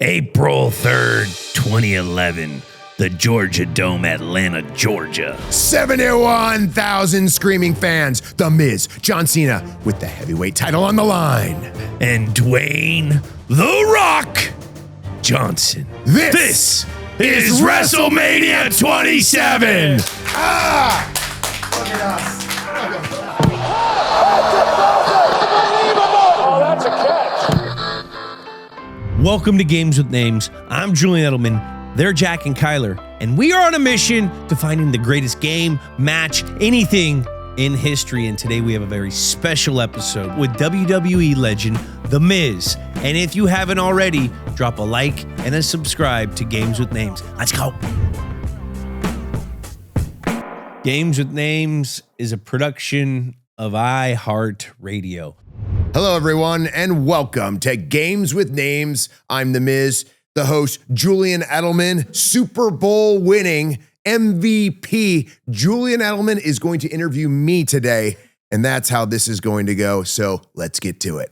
April 3rd, 2011, the Georgia Dome, Atlanta, Georgia. 71,000 screaming fans. The Miz, John Cena, with the heavyweight title on the line. And Dwayne The Rock Johnson. This is WrestleMania 27. Look at us. Oh, that's a catch. Welcome to Games with Names. I'm Julian Edelman. They're Jack and Kyler, and we are on a mission to finding the greatest game, match, anything in history. And today we have a very special episode with WWE legend, The Miz. And if you haven't already, drop a like and a subscribe to Games with Names. Let's go. Games with Names is a production of iHeartRadio. Hello, everyone, and welcome to Games with Names. I'm The Miz, the host, Julian Edelman, Super Bowl winning MVP. Julian Edelman is going to interview me today, and that's how this is going to go. So let's get to it.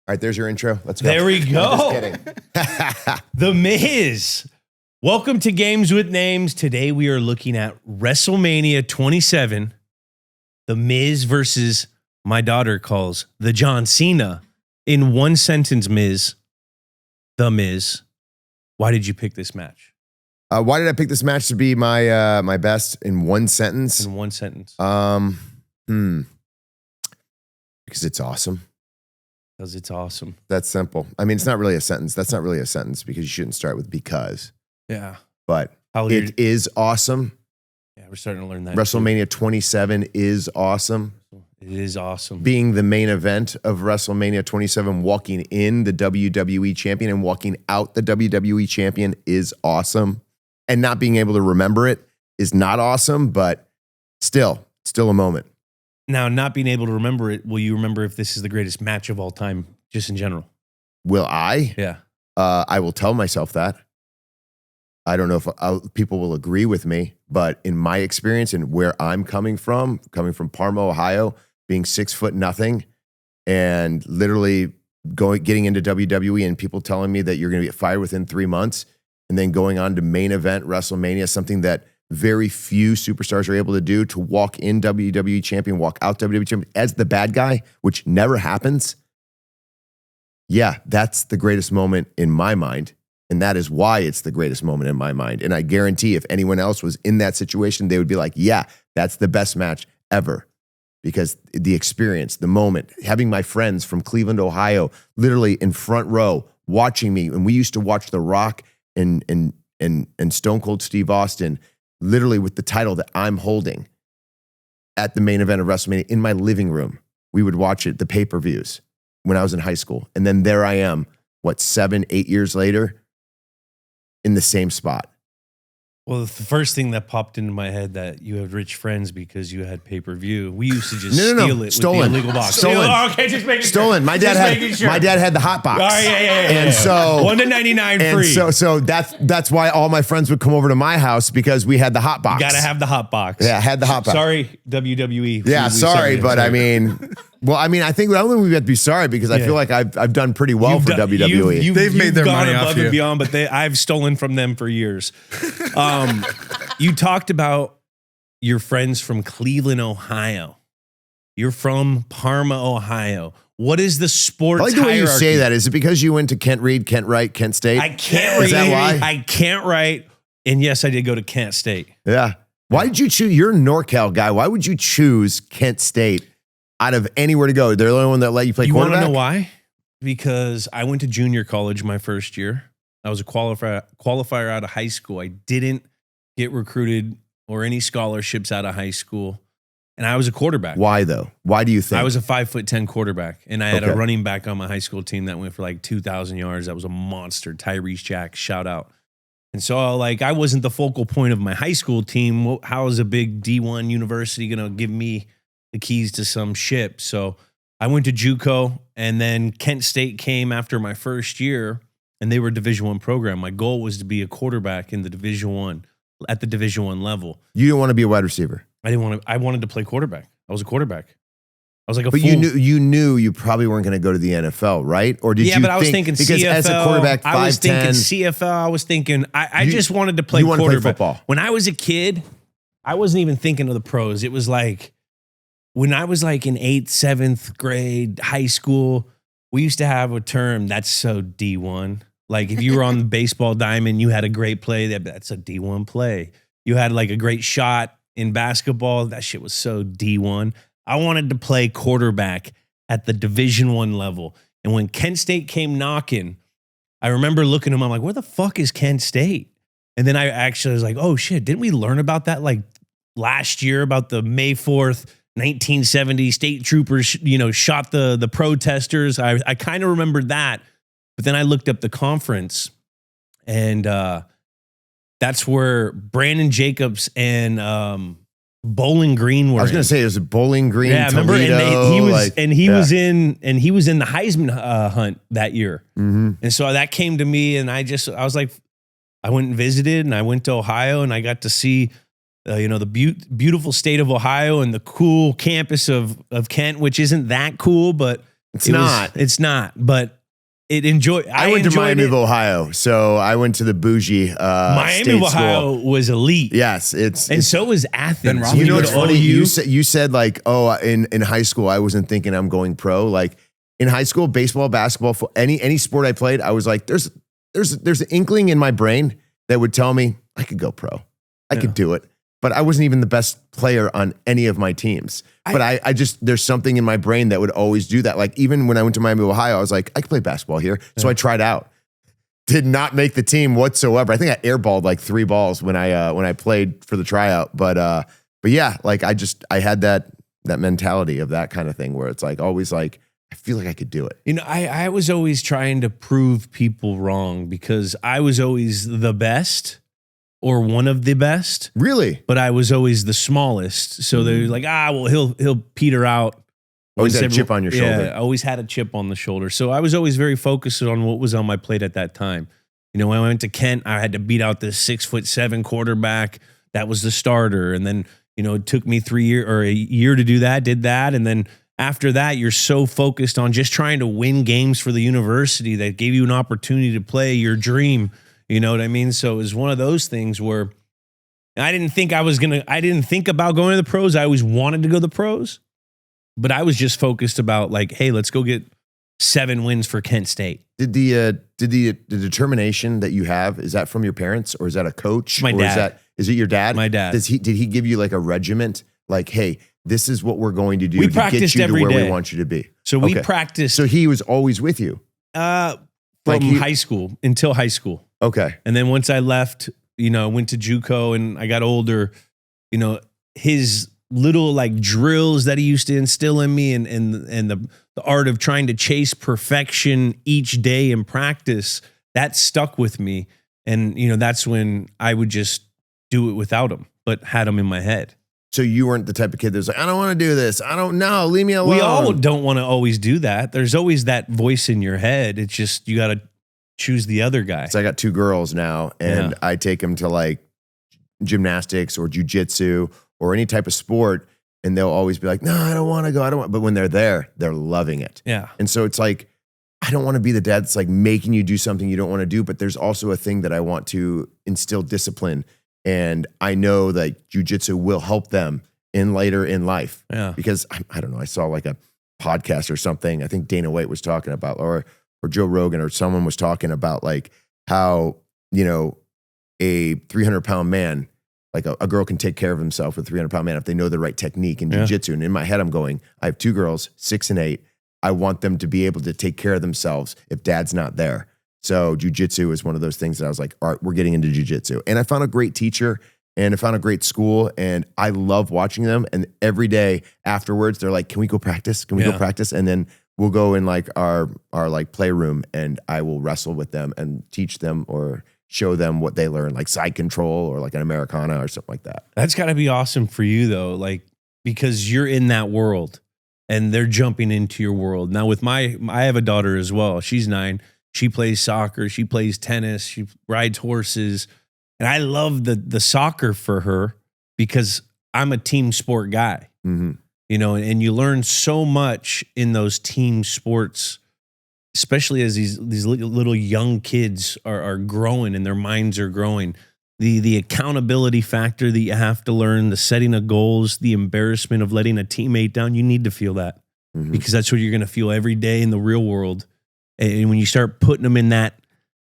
All right, there's your intro. Let's go. There we go. I'm just kidding. The Miz. Welcome to Games with Names. Today we are looking at WrestleMania 27. The Miz versus my daughter calls the John Cena. In one sentence, Miz, The Miz, why did you pick this match? Why did I pick this match to be my my best in one sentence? In one sentence. Because it's awesome. Because it's awesome. That's simple. I mean, it's not really a sentence. That's not really a sentence because you shouldn't start with because. Yeah. But it is awesome. Yeah, we're starting to learn that. WrestleMania 27 is awesome. It is awesome. Being the main event of WrestleMania 27, walking in the WWE champion and walking out the WWE champion is awesome. And not being able to remember it is not awesome, but still a moment. Now, not being able to remember it, will you remember if this is the greatest match of all time, just in general? Will I? Yeah. I will tell myself that. I don't know if people will agree with me, but in my experience and where I'm coming from Parma, Ohio, being 6'0" and literally getting into WWE and people telling me that you're going to get fired within 3 months and then going on to main event WrestleMania, something that very few superstars are able to do, to walk in WWE champion, walk out WWE champion as the bad guy, which never happens. Yeah, that's the greatest moment in my mind. And that is why it's the greatest moment in my mind. And I guarantee if anyone else was in that situation, they would be like, yeah, that's the best match ever. Because the experience, the moment, having my friends from Cleveland, Ohio, literally in front row, watching me. And we used to watch The Rock and Stone Cold Steve Austin, literally with the title that I'm holding at the main event of WrestleMania in my living room. We would watch it, the pay-per-views, when I was in high school. And then there I am, 7, 8 years later, in the same spot. Well, the first thing that popped into my head that you had rich friends because you had pay-per-view. We used to just steal it Stolen. with the illegal box. Stolen. Oh, okay, just making Stolen. sure. My dad had the hot box. Oh, yeah. And so $1.99 free. And so that's why all my friends would come over to my house, because we had the hot box. You gotta have the hot box. Yeah, I had the hot box. Sorry, WWE. Yeah, sorry, but I mean, I think I don't think we have to be sorry, because I feel like I've done pretty well for WWE. They've made their money above off and you. beyond, but I've stolen from them for years. You talked about your friends from Cleveland, Ohio. You're from Parma, Ohio. What is the sports I like the way you hierarchy? say that. Is it because you went to Kent Reed, Kent Wright, Kent State? I can't read. Is that why? I can't write. And yes, I did go to Kent State. Yeah. Why did you choose? You're a NorCal guy. Why would you choose Kent State out of anywhere to go? They're the only one that let you play quarterback? You want to know why? Because I went to junior college my first year. I was a qualifier out of high school. I didn't get recruited or any scholarships out of high school. And I was a quarterback. Why though? Why do you think? I was a 5'10" quarterback. And I had a running back on my high school team that went for like 2,000 yards. That was a monster. Tyrese Jack, shout out. And so I wasn't the focal point of my high school team. How is a big D1 university going to give me the keys to some ship? So I went to JUCO, and then Kent State came after my first year, and they were a Division I program. My goal was to be a quarterback in the Division I, at the Division I level. You didn't want to be a wide receiver. I wanted to play quarterback. I was a quarterback. I was like but you knew you probably weren't going to go to the NFL, right? Or did you? But I was thinking because CFL. as a quarterback, 5'10", I was thinking CFL. I was thinking I just wanted to play quarterback. Play football. When I was a kid, I wasn't even thinking of the pros. It was like when I was like in 8th, 7th grade, high school, we used to have a term that's so D1. Like if you were on the baseball diamond, you had a great play. That's a D1 play. You had like a great shot in basketball. That shit was so D1. I wanted to play quarterback at the Division I level. And when Kent State came knocking, I remember looking at him, I'm like, where the fuck is Kent State? And then I actually was like, oh shit, didn't we learn about that like last year about the May 4th, 1970 state troopers, shot the protesters? I kind of remembered that. But then I looked up the conference and that's where Brandon Jacobs and Bowling Green were. I was going to say it was Bowling Green. Yeah, Toledo, remember? And he was in the Heisman hunt that year. Mm-hmm. And so that came to me, and I was like, I went and visited, and I went to Ohio, and I got to see, the beautiful state of Ohio and the cool campus of Kent, which isn't that cool, but it's not. But I went to Miami of Ohio, so I went to the bougie Miami of Ohio was elite. Yes, so was Athens. You know what's funny? You said like, in high school I wasn't thinking I'm going pro. Like in high school, baseball, basketball, any sport I played, I was like, there's an inkling in my brain that would tell me I could go pro. I could do it. But I wasn't even the best player on any of my teams. But I just, there's something in my brain that would always do that. Like even when I went to Miami, Ohio, I was like, I could play basketball here. So I tried out. Did not make the team whatsoever. I think I airballed like 3 balls when I played for the tryout. But yeah, like I had that mentality of that kind of thing where it's like always like, I feel like I could do it. I was always trying to prove people wrong because I was always the best. Or one of the best. Really? But I was always the smallest. So they're like, he'll peter out. Always had a chip on your shoulder. Yeah, I always had a chip on the shoulder. So I was always very focused on what was on my plate at that time. When I went to Kent, I had to beat out this 6'7" quarterback. That was the starter. And then, it took me a year to do that, did that. And then after that, you're so focused on just trying to win games for the university that gave you an opportunity to play your dream. You know what I mean? So it was one of those things where I didn't think about going to the pros. I always wanted to go to the pros, but I was just focused about like, hey, let's go get 7 wins for Kent State. Did the determination that you have, is that from your parents or is that a coach? My dad. Is it your dad? My dad. Did he give you like a regiment? Like, hey, this is what we're going to do to get you to where we want you to be. So we practiced. So he was always with you? From high school until high school. Okay. And then once I left, went to JUCO and I got older, his little like drills that he used to instill in me and the art of trying to chase perfection each day in practice, that stuck with me. And, that's when I would just do it without him, but had him in my head. So you weren't the type of kid that's like, I don't want to do this. I don't know. Leave me alone. We all don't want to always do that. There's always that voice in your head. It's just, you got to choose the other guy. So I got 2 girls now and I take them to like gymnastics or jujitsu or any type of sport. And they'll always be like, no, I don't want to go. But when they're there, they're loving it. Yeah. And so it's like, I don't want to be the dad that's like making you do something you don't want to do. But there's also a thing that I want to instill discipline. And I know that jujitsu will help them later in life. Yeah. Because I don't know, I saw like a podcast or something. I think Dana White was talking about, or Joe Rogan or someone was talking about like how, a 300-pound man, like a girl can take care of himself with a 300-pound man if they know the right technique in jiu-jitsu. And in my head, I'm going, I have 2 girls, 6 and 8. I want them to be able to take care of themselves if dad's not there. So jiu-jitsu is one of those things that I was like, all right, we're getting into jiu-jitsu. And I found a great teacher and I found a great school and I love watching them. And every day afterwards, they're like, can we go practice? Can we go practice? And then we'll go in like our like playroom and I will wrestle with them and teach them or show them what they learn, like side control or like an Americana or something like that. That's got to be awesome for you though. Like, because you're in that world and they're jumping into your world. Now with I have a daughter as well. She's 9. She plays soccer. She plays tennis. She rides horses. And I love the soccer for her because I'm a team sport guy. Mm-hmm. and you learn so much in those team sports, especially as these little young kids are growing and their minds are growing. The accountability factor that you have to learn, the setting of goals, the embarrassment of letting a teammate down, you need to feel that because that's what you're going to feel every day in the real world. And when you start putting them in that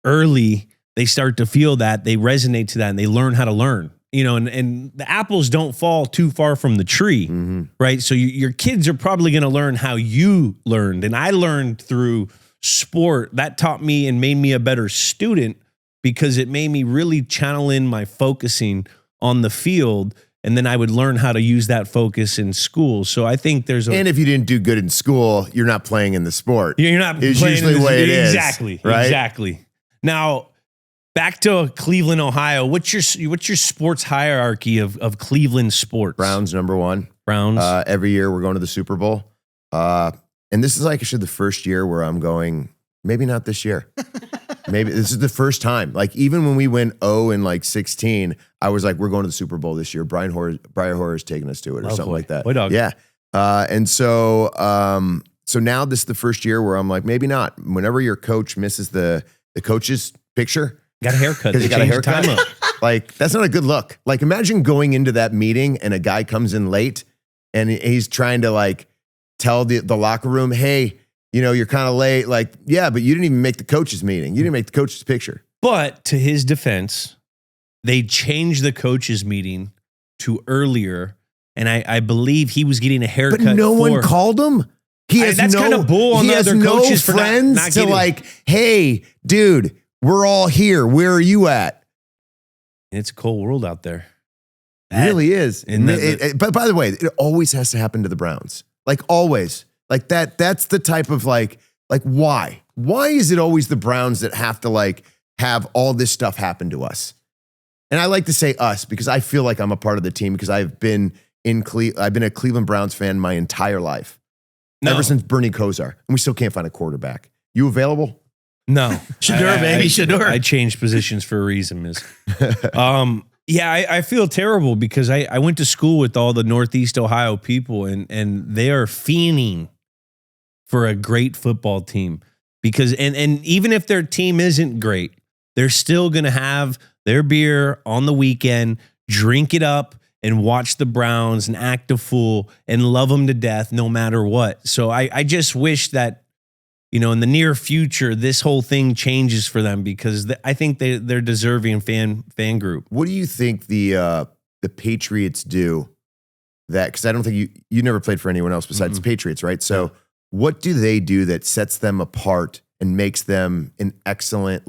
early, they start to feel that, they resonate to that, and they learn how to learn. And the apples don't fall too far from the tree, right? So your kids are probably going to learn how you learned. And I learned through sport. That taught me and made me a better student because it made me really channel in my focusing on the field. And then I would learn how to use that focus in school. So I think and if you didn't do good in school, you're not playing in the sport. You're not it's playing usually the way it is. Exactly. Right? Exactly. Now, back to Cleveland, Ohio. What's your sports hierarchy of Cleveland sports? Browns number one. Browns. Every year we're going to the Super Bowl. And this is actually the first year where I'm going, maybe not this year. Maybe this is the first time. Like even when we went 0 in 16, I was like, we're going to the Super Bowl this year. Brian Hoyer's taking us to it or something like that. Boy, dog. Yeah. And so now this is the first year where I'm like, maybe not. Whenever your coach misses the coach's picture. Got a haircut. Because he got a haircut. Like, that's not a good look. Like, imagine going into that meeting and a guy comes in late and he's trying to tell the locker room, hey, you're kind of late. Like, yeah, but you didn't even make the coach's meeting. You didn't make the coach's picture. But to his defense, they changed the coach's meeting to earlier. And I believe he was getting a haircut. But no one called him. That's kind of bull on the other coaches for friends to hey, dude, we're all here. Where are you at? It's a cold world out there. It really is. But by the way, it always has to happen to the Browns. Like always. Like that's the type of like why? Why is it always the Browns that have to have all this stuff happen to us? And I like to say us because I feel like I'm a part of the team because I've been a Cleveland Browns fan my entire life. Ever since Bernie Kosar. And we still can't find a quarterback. You available? No. Shador, baby, Shador. I changed positions for a reason, Miz. I feel terrible because I went to school with all the Northeast Ohio people and they are fiending for a great football team because and even if their team isn't great, they're still going to have their beer on the weekend, drink it up and watch the Browns and act a fool and love them to death no matter what. So I just wish that in the near future, this whole thing changes for them because I think they're deserving fan group. What do you think the Patriots do that? Because I don't think you never played for anyone else besides the Patriots, right? So what do they do that sets them apart and makes them an excellent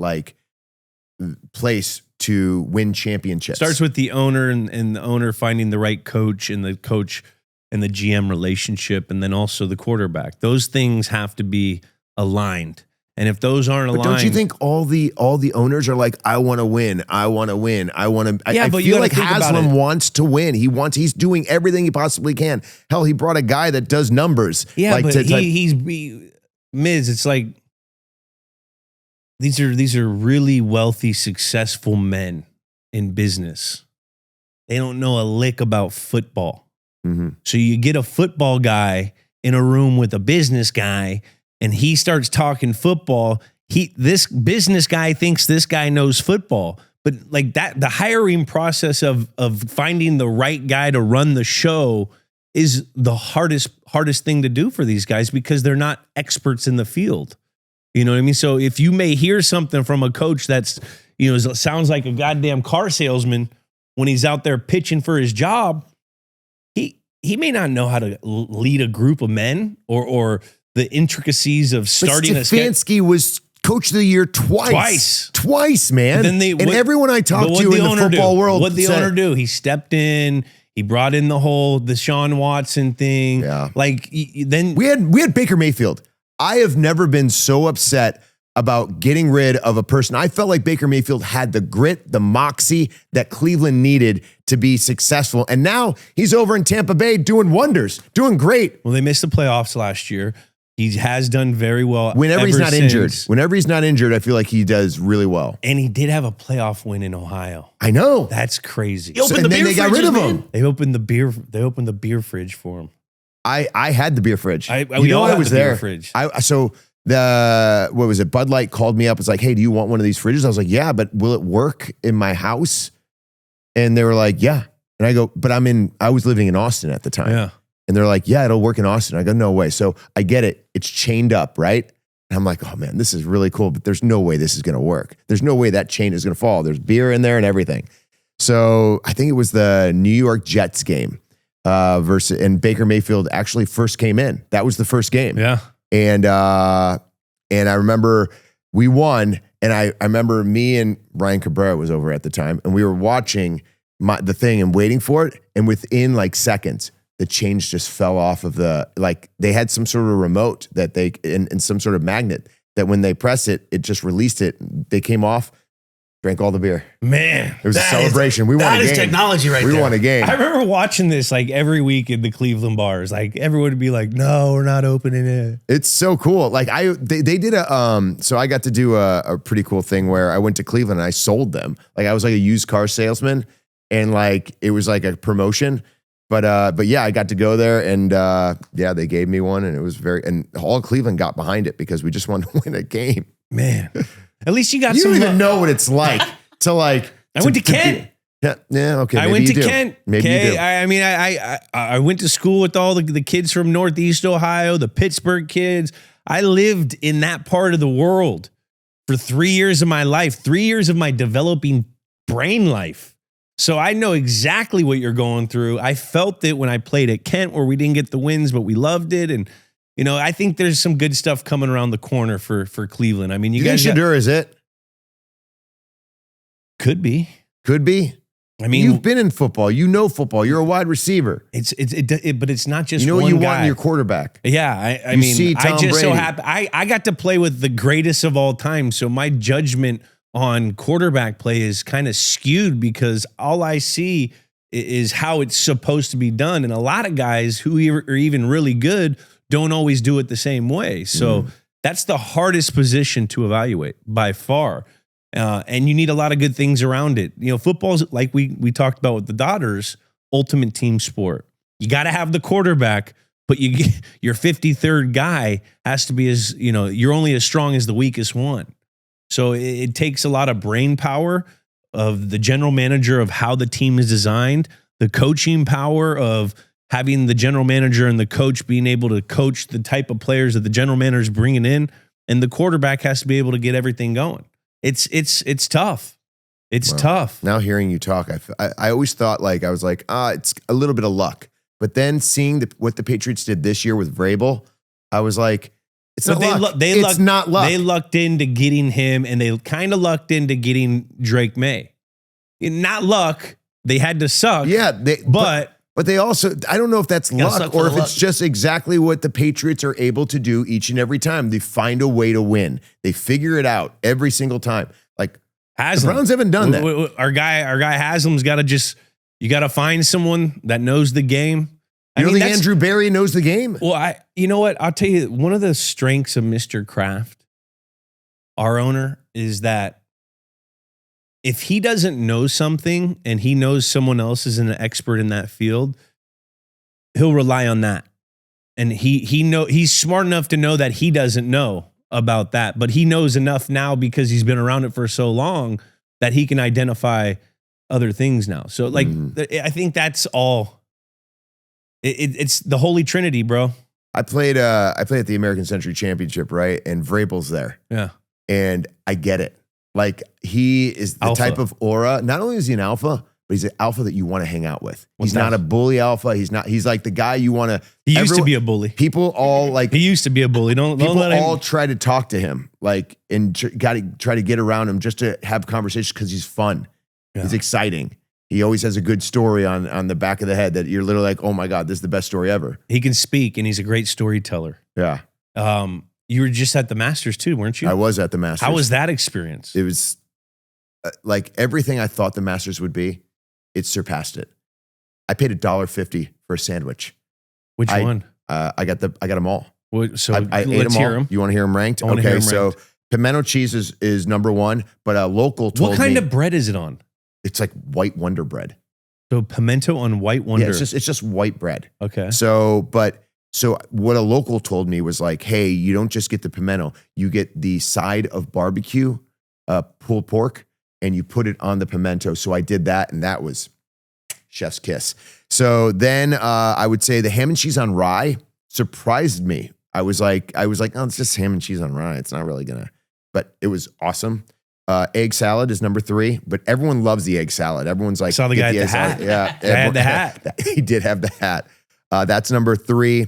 place to win championships? Starts with the owner and the owner finding the right coach and the coach and the GM relationship, and then also the quarterback. Those things have to be aligned. And if those aren't aligned, don't you think all the owners are like, I want to win, I want to win, I want to? Yeah, I but feel like Haslam wants to win. He's doing everything he possibly can. Hell, he brought a guy that does numbers. Yeah, but he's Miz. It's like these are really wealthy, successful men in business. They don't know a lick about football. So you get a football guy in a room with a business guy, and he starts talking football. This business guy thinks this guy knows football, but the hiring process of finding the right guy to run the show is the hardest thing to do for these guys because they're not experts in the field. You know what I mean? So if you may hear something from a coach that's, sounds like a goddamn car salesman when he's out there pitching for his job, he may not know how to lead a group of men or the intricacies of starting a sketch. Stefanski was coach of the year twice, man. Everyone I talked to in the football world, what'd the owner do? He stepped in. He brought in the Deshaun Watson thing. Yeah. Then we had Baker Mayfield. I have never been so upset about getting rid of a person. I felt like Baker Mayfield had the grit, the moxie that Cleveland needed to be successful. And now he's over in Tampa Bay doing wonders, doing great. Well, they missed the playoffs last year. He has done very well. Whenever he's not injured, I feel like he does really well. And he did have a playoff win in Ohio. I know. That's crazy. He opened the beer they got rid of him. They opened the beer fridge for him. I had the beer fridge. We all had the beer fridge. So what was it? Bud Light called me up. It's like, hey, do you want one of these fridges? I was like, yeah, but will it work in my house? And they were like, yeah. And I go, but I was living in Austin at the time. Yeah. And they're like, yeah, it'll work in Austin. I go, no way. So I get it. It's chained up, right? And I'm like, oh man, this is really cool, but there's no way this is going to work. There's no way that chain is going to fall. There's beer in there and everything. So I think it was the New York Jets game and Baker Mayfield actually first came in. That was the first game. Yeah. And I remember we won. And I remember me and Ryan Cabrera was over at the time, and we were watching the thing and waiting for it. And within like seconds, the chains just fell off of they had some sort of remote that and some sort of magnet that when they pressed it, it just released it. They came off, drank all the beer. Man. It was a celebration. We won a game. That is technology right there. We won a game. I remember watching this like every week in the Cleveland bars. Like everyone would be like, no, we're not opening it. It's so cool. Like they did so I got to do a pretty cool thing where I went to Cleveland and I sold them. Like I was like a used car salesman, and like it was like a promotion. But yeah, I got to go there, and yeah, they gave me one, and it was and all of Cleveland got behind it because we just wanted to win a game. Man, at least you got you some. You don't even know what it's like to like. I went to Kent. Yeah, okay. I went to do. Kent. Maybe you do. I mean, I went to school with all the kids from Northeast Ohio, the Pittsburgh kids. I lived in that part of the world for 3 years of my life, 3 years of my developing brain life. So I know exactly what you're going through. I felt it when I played at Kent, where we didn't get the wins, but we loved it. And, you know, I think there's some good stuff coming around the corner for Cleveland. I mean, you guys think Shadur is it? Could be. Could be. I mean, you've been in football. You know football. You're a wide receiver. But it's not just you know one what you guy. want in your quarterback. Yeah, I mean, I just so happen I got to play with the greatest of all time, so my judgment on quarterback play is kind of skewed because all I see is how it's supposed to be done, and a lot of guys who are even really good don't always do it the same way. So that's the hardest position to evaluate by far. And you need a lot of good things around it. You know, football's like we talked about with the Dodgers, ultimate team sport. You got to have the quarterback, but your 53rd guy has to be you're only as strong as the weakest one. So it takes a lot of brain power of the general manager of how the team is designed, the coaching power of having the general manager and the coach being able to coach the type of players that the general manager is bringing in, and the quarterback has to be able to get everything going. It's tough. It's tough. Now hearing you talk, I always thought it's a little bit of luck. But then seeing what the Patriots did this year with Vrabel, I was like, it's not luck. It's not luck. They lucked into getting him, and they kind of lucked into getting Drake May. Not luck. They had to suck. Yeah, but they also, I don't know if that's luck or if it's just exactly what the Patriots are able to do each and every time. They find a way to win. They figure it out every single time. Like the Browns haven't done that. Our guy Haslam's got to you got to find someone that knows the game. I mean, Andrew Berry knows the game? Well, you know what? I'll tell you, one of the strengths of Mr. Kraft, our owner, is that if he doesn't know something and he knows someone else is an expert in that field, he'll rely on that. And he's smart enough to know that he doesn't know about that, but he knows enough now because he's been around it for so long that he can identify other things now. So I think that's all. It's the Holy Trinity, bro. I played at the American Century Championship, right? And Vrabel's there. Yeah. And I get it. Like, he is the type of aura. Not only is he an alpha, but he's an alpha that you want to hang out with. He's not a bully alpha. He's like the guy you want to. He used to be a bully. People all like. He used to be a bully. People all try to talk to him, like, and try to get around him just to have conversations because he's fun. Yeah. He's exciting. He always has a good story on the back of the head that you're literally like, oh my God, this is the best story ever. He can speak, and he's a great storyteller. Yeah. You were just at the Masters too, weren't you? I was at the Masters. How was that experience? It was like everything I thought the Masters would be. It surpassed it. I paid $1.50 for a sandwich. Which one? I got them all. So I ate them all. You want to hear them ranked? Okay, so pimento cheese is number one, but a local told me. What kind of bread is it on? It's like white Wonder bread. So pimento on white Wonder. Yeah, it's just white bread. Okay. So, but So what a local told me was like, hey, you don't just get the pimento, you get the side of barbecue, pulled pork, and you put it on the pimento. So I did that, and that was chef's kiss. So then I would say the ham and cheese on rye surprised me. I was like, oh, it's just ham and cheese on rye. It's not really gonna, but it was awesome. Egg salad is number 3, but everyone loves the egg salad. Everyone's like, saw the guy at the hat. Yeah, I had the hat. He did have the hat. That's number 3.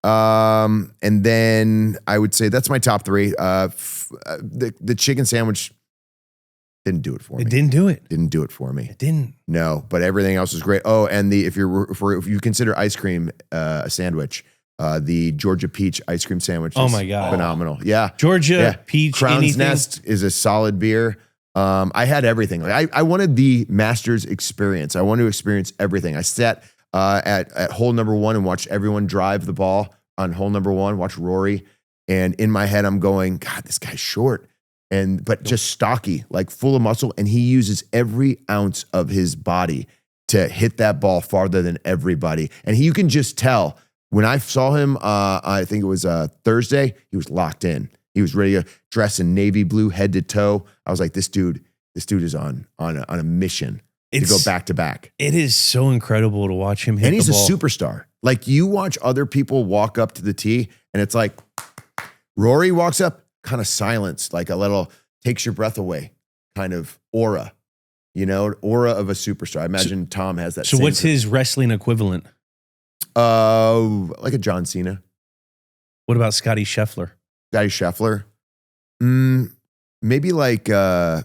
And then I would say that's my top 3. The chicken sandwich didn't do it for me. It didn't do it. Didn't do it for me. It didn't. No, but everything else was great. Oh, and if you consider ice cream a sandwich, the Georgia peach ice cream sandwich. Oh my God. Phenomenal. Yeah. Georgia peach. Crown's anything? Nest is a solid beer. I had everything. Like I wanted the Masters experience. I wanted to experience everything. I sat at hole number 1 and watched everyone drive the ball on hole number 1, watch Rory. And in my head, I'm going, God, this guy's short. But just stocky, like full of muscle. And he uses every ounce of his body to hit that ball farther than everybody. And you can just tell when I saw him, I think it was Thursday, he was locked in. He was ready to dress in navy blue head to toe. I was like, this dude is on a mission to go back to back. It is so incredible to watch him hit and he's the ball. A superstar. Like you watch other people walk up to the tee and it's like Rory walks up, kind of silence, like a little takes your breath away kind of aura, aura of a superstar. I imagine Tom has that. So what's his wrestling equivalent? Like a John Cena. What about Scotty Scheffler? Scotty Scheffler? Maybe like, I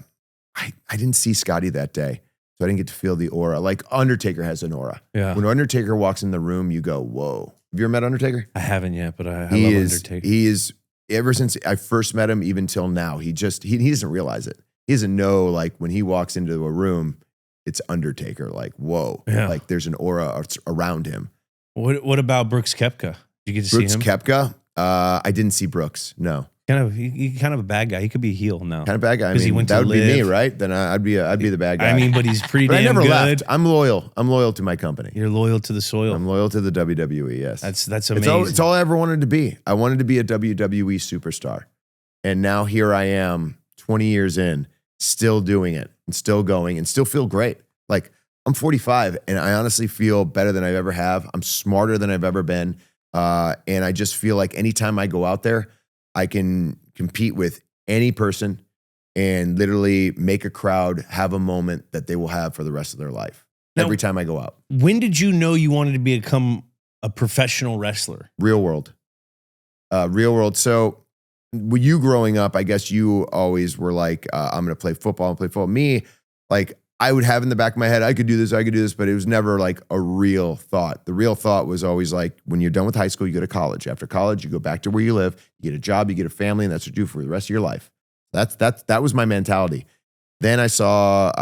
didn't see Scotty that day, so I didn't get to feel the aura. Like Undertaker has an aura. Yeah. When Undertaker walks in the room, you go, whoa. Have you ever met Undertaker? I haven't yet, but I love Undertaker. He is, ever since I first met him, even till now, he doesn't realize it. He doesn't know, like, when he walks into a room, it's Undertaker. Like, whoa. Yeah. Like, there's an aura around him. What about Brooks Koepka? Did you get to see him? Brooks Koepka? I didn't see Brooks, no. He's kind of a bad guy. He could be a heel now. Kind of bad guy. I mean, that would be me, right? Then I'd be the bad guy. I mean, but he's pretty but damn I never good. left. I'm loyal. I'm loyal to my company. You're loyal to the soil. I'm loyal to the WWE, yes. That's amazing. It's all I ever wanted to be. I wanted to be a WWE superstar. And now here I am, 20 years in, still doing it and still going and still feel great. Like, I'm 45 and I honestly feel better than I've ever have. I'm smarter than I've ever been. And I just feel like anytime I go out there, I can compete with any person and literally make a crowd have a moment that they will have for the rest of their life. Now, every time I go out. When did you know you wanted to become a professional wrestler? Real world. Real world. So when you growing up, I guess you always were like, I'm going to play football and play football. Me, like, I would have in the back of my head, I could do this, but it was never like a real thought. The real thought was always like, when you're done with high school, you go to college. After college, you go back to where you live, you get a job, you get a family, and that's what you do for the rest of your life. That was my mentality. Then I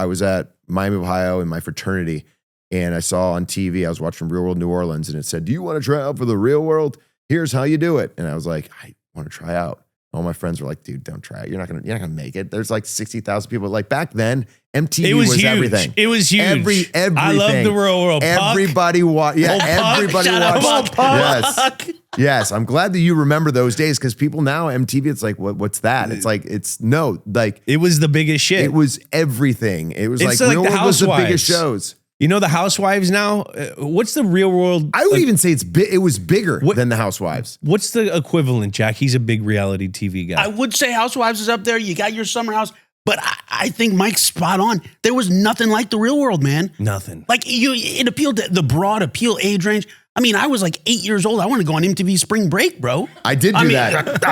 was at Miami, Ohio in my fraternity, and I saw on TV, I was watching Real World New Orleans, and it said, do you want to try out for the real world? Here's how you do it. And I was like, I want to try out. All my friends were like, dude, don't try it. You're not gonna make it. There's like 60,000 people. Like back then, MTV was huge. Everything. It was huge. Everything. I love the real world. Everybody watched. Yeah, everybody watched. Yes. Yes. I'm glad that you remember those days because people now, MTV, it's like, what's that? It's like, it was the biggest shit. It was everything. It was like Real World was the biggest shows. You know the Housewives now? What's the Real World? I would even say it was bigger than the Housewives. What's the equivalent, Jack? He's a big reality TV guy. I would say Housewives is up there. You got your Summer House. But I think Mike's spot on. There was nothing like the Real World, man. Nothing. Like it appealed to the broad appeal age range. I mean, I was like 8 years old. I want to go on MTV Spring Break, bro. I did do that.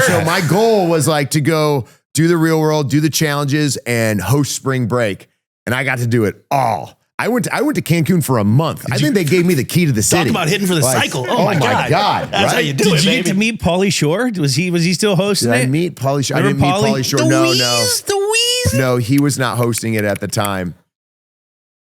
So my goal was like to go do the Real World, do the challenges, and host Spring Break. And I got to do it all. I went to Cancun for a month. I think they gave me the key to the city. Talk about hitting for the cycle. Oh my God. That's how you do Did it, you baby. get to meet Pauly Shore? Was he still hosting Did it? I meet Pauly Shore? I Remember didn't meet Pauly Shore. The Wheeze. No, he was not hosting it at the time.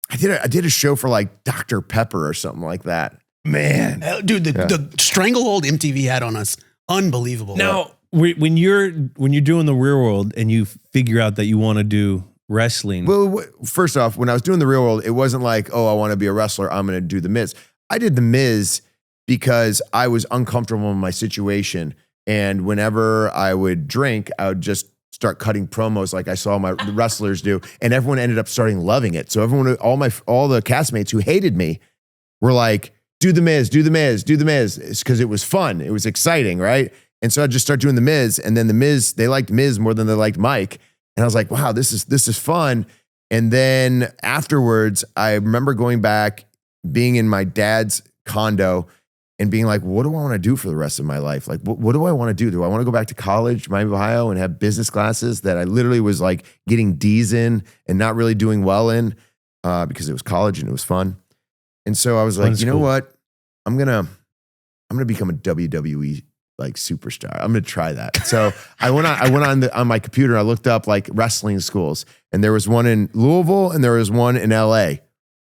I did a show for like Dr. Pepper or something like that. Man. Dude, the stranglehold MTV had on us. Unbelievable. Now, when you're doing the Real World and you figure out that you want to do wrestling. Well, first off, when I was doing the Real World, it wasn't like, oh, I want to be a wrestler. I'm going to do the Miz. I did the Miz because I was uncomfortable in my situation. And whenever I would drink, I would just start cutting promos like I saw the wrestlers do. And everyone ended up starting loving it. So everyone, all the castmates who hated me were like, do the Miz, do the Miz, do the Miz. It's because it was fun. It was exciting, right? And so I just started doing the Miz. And then the Miz, they liked Miz more than they liked Mike. And I was like, wow, this is fun. And then afterwards, I remember going back, being in my dad's condo and being like, what do I want to do for the rest of my life? Like, what do I want to do? Do I want to go back to college, Miami, Ohio, and have business classes that I literally was like getting D's in and not really doing well in because it was college and it was fun. And so I was like, you know what? I'm gonna become a WWE like superstar. I'm gonna try that. So I went on my computer. I looked up like wrestling schools, and there was one in Louisville and there was one in LA.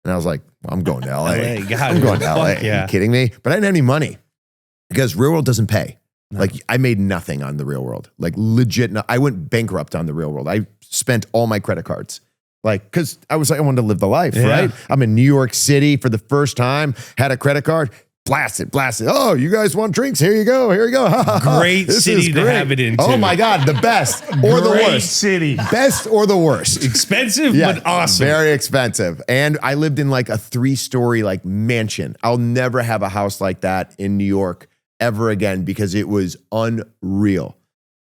And I was like, well, I'm going to LA. I'm going to LA. Yeah. Are you kidding me? But I didn't have any money because Real World doesn't pay. No. Like I made nothing on the Real World. Like legit. I went bankrupt on the Real World. I spent all my credit cards. Like, cause I was like, I wanted to live the life, right? I'm in New York City for the first time, had a credit card. Blast it. Oh, you guys want drinks? Here you go. Great city to have it in. Oh my God, the best or the worst. City. Best or the worst. Expensive, but awesome. Very expensive. And I lived in like a 3-story like mansion. I'll never have a house like that in New York ever again because it was unreal.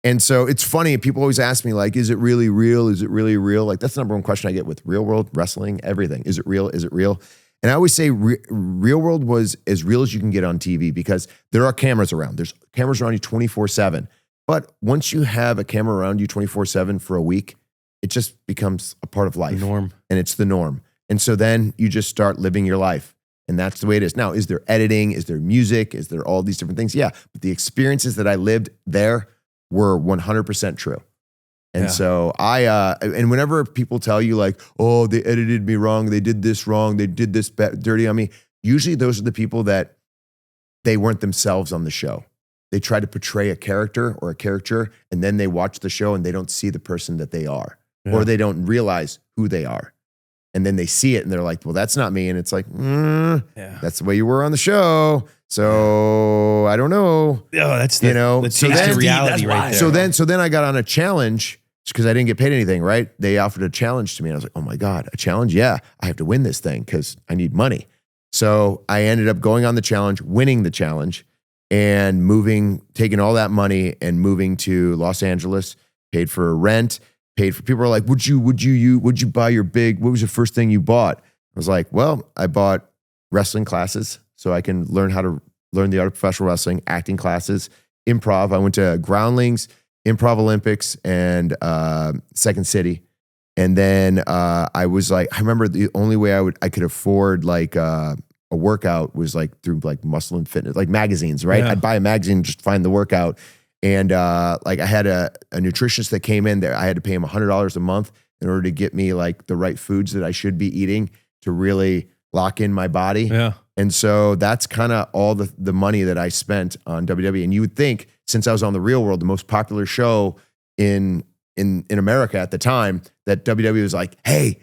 And so it's funny. People always ask me like, is it really real? Is it really real? Like that's the number one question I get with Real World, wrestling, everything. Is it real? Is it real? And I always say Real World was as real as you can get on TV because there are cameras around. There's cameras around you 24/7. But once you have a camera around you 24/7 for a week, it just becomes a part of life. The norm. And it's the norm. And so then you just start living your life. And that's the way it is. Now, is there editing? Is there music? Is there all these different things? Yeah. But the experiences that I lived there were 100% true. And so and whenever people tell you like, oh, they edited me wrong, they did this wrong, they did this dirty on me, usually those are the people that they weren't themselves on the show. They try to portray a character or a caricature, and then they watch the show and they don't see the person that they are, or they don't realize who they are. And then they see it and they're like, well, that's not me. And it's like, that's the way you were on the show. So I don't know. Oh, that's the reality right there. So then I got on a challenge because I didn't get paid anything, right? They offered a challenge to me. And I was like, oh my God, a challenge? Yeah, I have to win this thing because I need money. So I ended up going on the challenge, winning the challenge, and taking all that money and moving to Los Angeles, paid for rent, paid for, people were like, would you buy what was the first thing you bought? I was like, well, I bought wrestling classes so I can learn the art of professional wrestling, acting classes, improv. I went to Groundlings, Improv Olympics, and Second City. And then I was like, I remember the only way I could afford like a workout was like through like Muscle and Fitness, like magazines, right? Yeah. I'd buy a magazine, just find the workout. And like I had a nutritionist that came in there. I had to pay him $100 a month in order to get me like the right foods that I should be eating to really lock in my body. Yeah. And so that's kind of all the money that I spent on WWE. And you would think, since I was on the Real World, the most popular show in America at the time, that WWE was like, hey,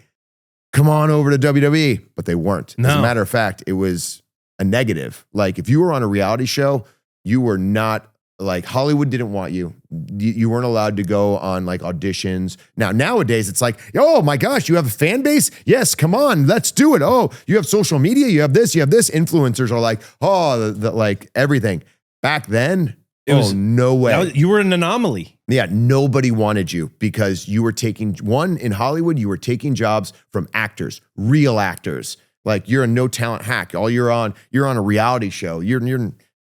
come on over to WWE. But they weren't. No. As a matter of fact, it was a negative. Like if you were on a reality show, you were not, like Hollywood didn't want you. You weren't allowed to go on like auditions. Nowadays it's like, oh my gosh, you have a fan base? Yes, come on, let's do it. Oh, you have social media, you have this. Influencers are like, oh, like everything. Back then, no way. You were an anomaly. Yeah, nobody wanted you because you were in Hollywood, you were taking jobs from actors, real actors. Like you're a no talent hack. You're on a reality show.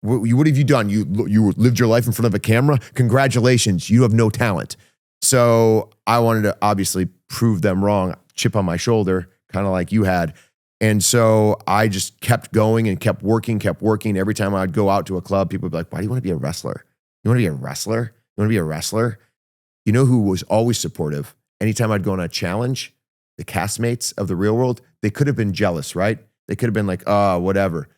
What have you done? You lived your life in front of a camera? Congratulations, you have no talent. So I wanted to obviously prove them wrong, chip on my shoulder, kind of like you had. And so I just kept going and kept working. Every time I'd go out to a club, people would be like, why do you want to be a wrestler? You want to be a wrestler? You want to be a wrestler? You know who was always supportive? Anytime I'd go on a challenge, the castmates of the Real World, they could have been jealous, right? They could have been like, oh, whatever.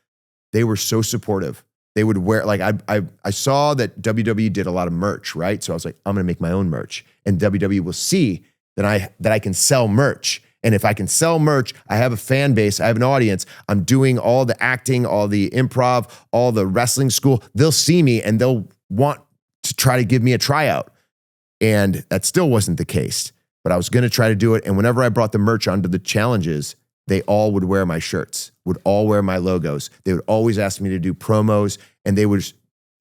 They were so supportive. They would wear, like I saw that WWE did a lot of merch, right? So I was like, I'm going to make my own merch. And WWE will see that I can sell merch. And if I can sell merch, I have a fan base, I have an audience, I'm doing all the acting, all the improv, all the wrestling school, they'll see me and they'll want to try to give me a tryout. And that still wasn't the case, but I was going to try to do it. And whenever I brought the merch onto the challenges, they all would wear my shirts, would all wear my logos. They would always ask me to do promos, and they were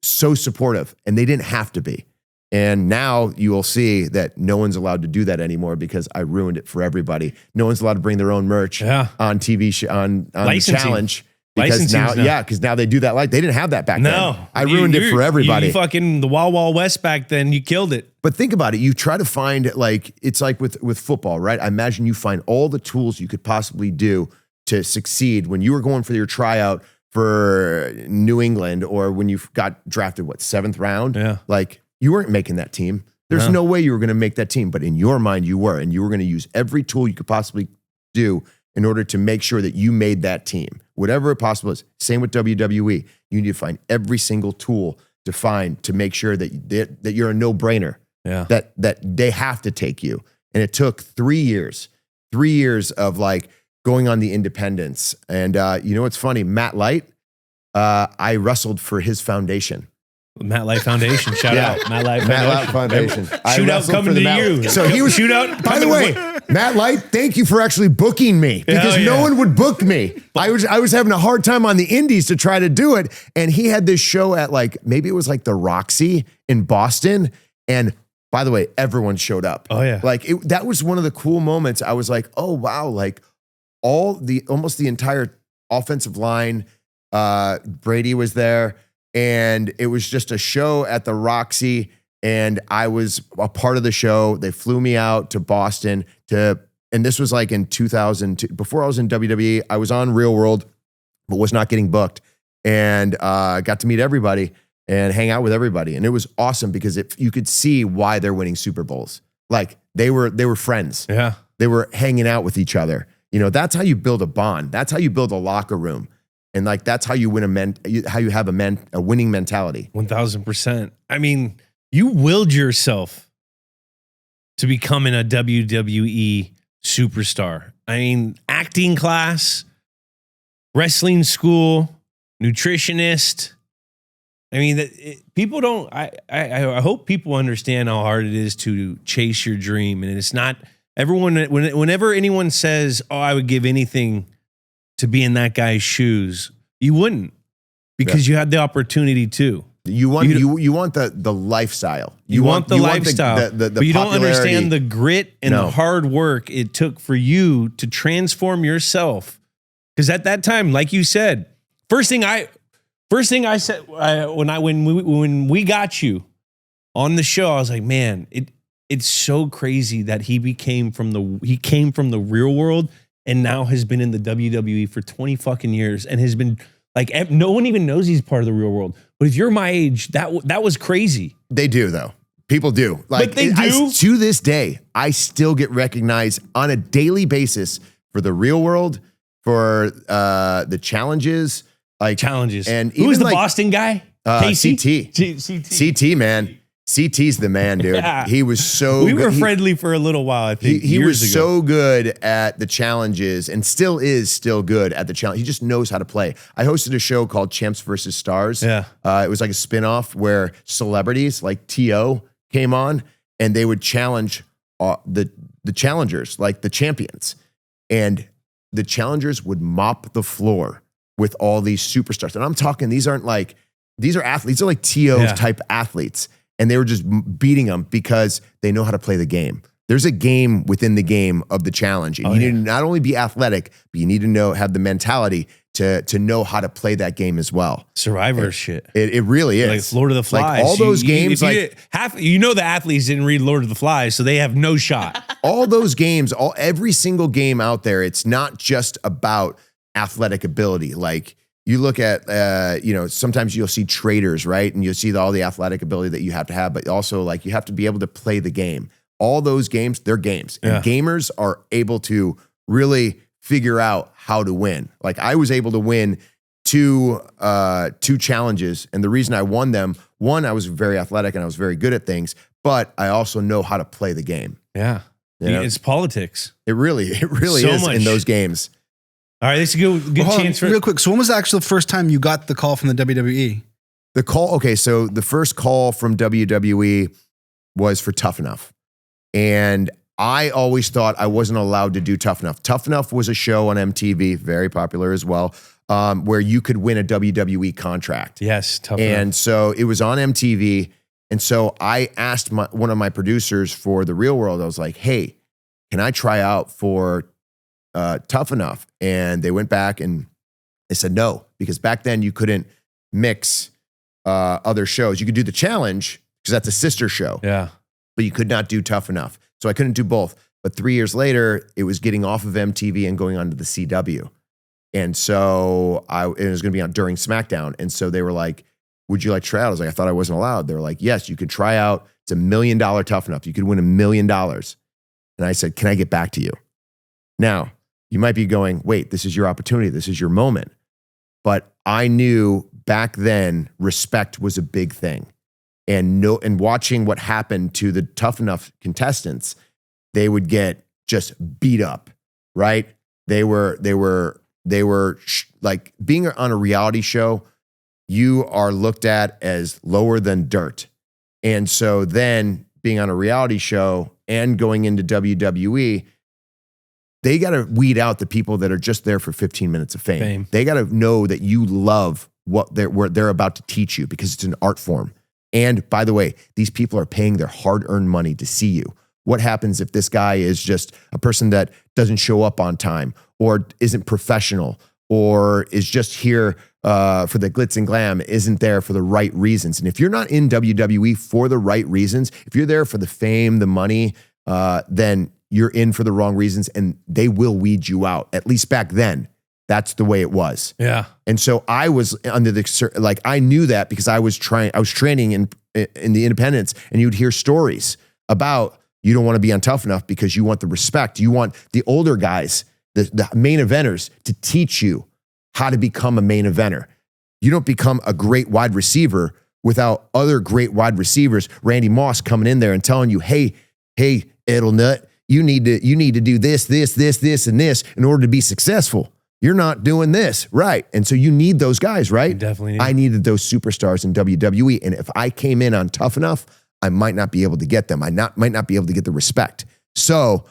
so supportive, and they didn't have to be. And now you will see that no one's allowed to do that anymore because I ruined it for everybody. No one's allowed to bring their own merch on TV on the challenge. Because now they do that. Like they didn't have that back then. I ruined it for everybody. You fucking the Wild Wild West back then. You killed it. But think about it. You try to find like it's like with football, right? I imagine you find all the tools you could possibly do to succeed when you were going for your tryout for New England or when you got drafted, 7th round? Yeah. Like you weren't making that team. There's no way you were going to make that team, but in your mind you were, and you were going to use every tool you could possibly do in order to make sure that you made that team, whatever it possible is. Same with WWE. You need to find every single tool to make sure that you're a no-brainer, that they have to take you. And it took 3 years of like going on the independents. And you know what's funny? Matt Light, I wrestled for his foundation. Matt Light Foundation, shout out. Matt Light Foundation. Shootout coming to you. So he was shootout. By the way, Matt Light, thank you for actually booking me because no one would book me. I was having a hard time on the indies to try to do it, and he had this show at maybe it was like the Roxy in Boston, and by the way, everyone showed up. Oh yeah, that was one of the cool moments. I was like, oh wow, like almost the entire offensive line. Brady was there. And it was just a show at the Roxy, and I was a part of the show. They flew me out to Boston and this was like in 2002. Before I was in WWE, I was on Real World, but was not getting booked, and got to meet everybody and hang out with everybody. And it was awesome because you could see why they're winning Super Bowls. Like they were friends. Yeah. They were hanging out with each other. You know, that's how you build a bond. That's how you build a locker room. And like that's how you win how you have a winning mentality. 1000%. I mean, you willed yourself to becoming a WWE superstar. I mean, acting class, wrestling school, nutritionist. I mean, people don't. I hope people understand how hard it is to chase your dream, and it's not everyone. Whenever anyone says, "Oh, I would give anything to be in that guy's shoes," you wouldn't, because you had the opportunity to. You want the lifestyle. You want the lifestyle, but you don't understand the grit and the hard work it took for you to transform yourself. Because at that time, like you said, first thing I said when we got you on the show, I was like, man, it's so crazy that he came from the real world. And now has been in the WWE for 20 fucking years and has been like, no one even knows he's part of the real world. But if you're my age, that was crazy. They do though. People do. Like, but they do. To this day, I still get recognized on a daily basis for the real world, for the challenges. And who's the Boston guy? CT. CT, man. CT's the man, dude. Yeah. He was so We were friendly for a little while, I think. He was so good at the challenges and still good at the challenge. He just knows how to play. I hosted a show called Champs versus Stars. Yeah. It was like a spinoff where celebrities like T.O. came on and they would challenge the challengers, like the champions. And the challengers would mop the floor with all these superstars. And I'm talking, these are athletes. These are like T.O.'s type athletes. And they were just beating them because they know how to play the game. There's a game within the game of the challenge. And you need to not only be athletic, but you need to have the mentality to know how to play that game as well. Survivor shit. It really is. Like Lord of the Flies. Like all those games. The athletes didn't read Lord of the Flies, so they have no shot. All those games, every single game out there, it's not just about athletic ability. Like, you look at, sometimes you'll see traders, right? And you'll see all the athletic ability that you have to have, but also like you have to be able to play the game. All those games, they're games. And gamers are able to really figure out how to win. Like I was able to win two challenges. And the reason I won them, one, I was very athletic and I was very good at things, but I also know how to play the game. Yeah. You know? It's politics. It really So is much. in those games. All right, this is a good Hold on, chance for real quick. So when was actually the first time you got the call from the WWE? The call, okay, so the first call from WWE was for Tough Enough. And I always thought I wasn't allowed to do Tough Enough. Tough Enough was a show on MTV, very popular as well, where you could win a WWE contract. Yes, Tough And Enough. so it was on MTV. And so I asked one of my producers for The Real World, I was like, hey, can I try out for Tough Enough? And they went back and they said no, because back then you couldn't mix other shows. You could do The Challenge because that's a sister show, Yeah. but you could not do Tough Enough. So I couldn't do both. But 3 years later, it was getting off of MTV and going on to the CW. And so it was going to be on during SmackDown. And so they were like, would you like to try out? I was like, I thought I wasn't allowed. They were like, yes, you could try out. It's $1 million Tough Enough. You could win $1 million. And I said, can I get back to you? Now, you might be going, wait, this is your opportunity. This is your moment. But I knew back then respect was a big thing. And watching what happened to the Tough Enough contestants, they would get just beat up, right? They were like being on a reality show, you are looked at as lower than dirt. And so then being on a reality show and going into WWE, they got to weed out the people that are just there for 15 minutes of fame. They got to know that you love what they're about to teach you, because it's an art form. And by the way, these people are paying their hard-earned money to see you. What happens if this guy is just a person that doesn't show up on time, or isn't professional, or is just here for the glitz and glam, isn't there for the right reasons? And if you're not in WWE for the right reasons, if you're there for the fame, the money, then you're in for the wrong reasons, and they will weed you out. At least back then, that's the way it was. Yeah. And so I was under I knew that because I was training in the independents, and you'd hear stories about, you don't want to be on Tough Enough because you want the respect. You want the older guys, the main eventers, to teach you how to become a main eventer. You don't become a great wide receiver without other great wide receivers, Randy Moss, coming in there and telling you, hey, Edelnut, you need to do this, and this in order to be successful. You're not doing this, right? And so you need those guys, right? You definitely need. I needed those superstars in WWE. And if I came in on Tough Enough, I might not be able to get them. I might not be able to get the respect. So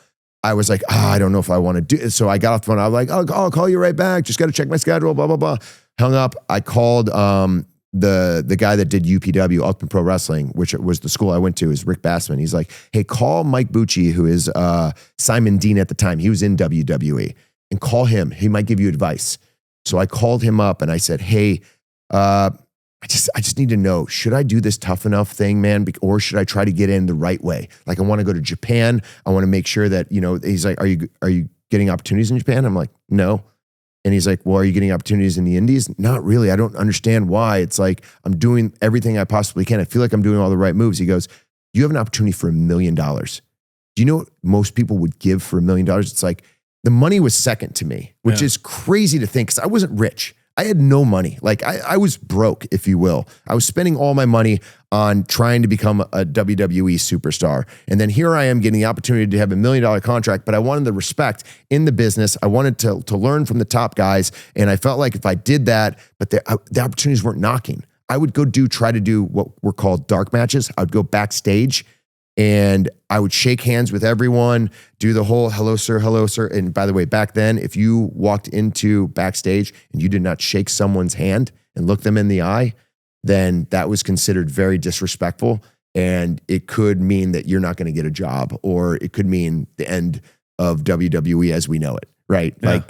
I was like, I don't know if I want to do it. So I got off the phone. I was like, I'll call you right back. Just got to check my schedule, blah, blah, blah. Hung up. I called the guy that did UPW, Ultimate Pro Wrestling, which was the school I went to, is Rick Bassman. He's like, hey, call Mike Bucci, who is Simon Dean at the time. He was in WWE. And call him. He might give you advice. So I called him up and I said, hey, I just need to know, should I do this Tough Enough thing, man? Or should I try to get in the right way? Like, I want to go to Japan. I want to make sure that, he's like, are you getting opportunities in Japan? I'm like, no. And he's like, well, are you getting opportunities in the Indies? Not really. I don't understand why. It's like, I'm doing everything I possibly can. I feel like I'm doing all the right moves. He goes, you have an opportunity for $1 million. Do you know what most people would give for $1 million? It's like, the money was second to me, which is crazy to think, because I wasn't rich. I had no money. Like, I was broke, if you will. I was spending all my money on trying to become a WWE superstar. And then here I am getting the opportunity to have $1 million contract, but I wanted the respect in the business. I wanted to learn from the top guys. And I felt like if I did that, but the opportunities weren't knocking, I would try to do what were called dark matches. I would go backstage and I would shake hands with everyone, do the whole hello, sir, hello, sir. And by the way, back then, if you walked into backstage and you did not shake someone's hand and look them in the eye, then that was considered very disrespectful. And it could mean that you're not going to get a job, or it could mean the end of WWE as we know it, right? Yeah.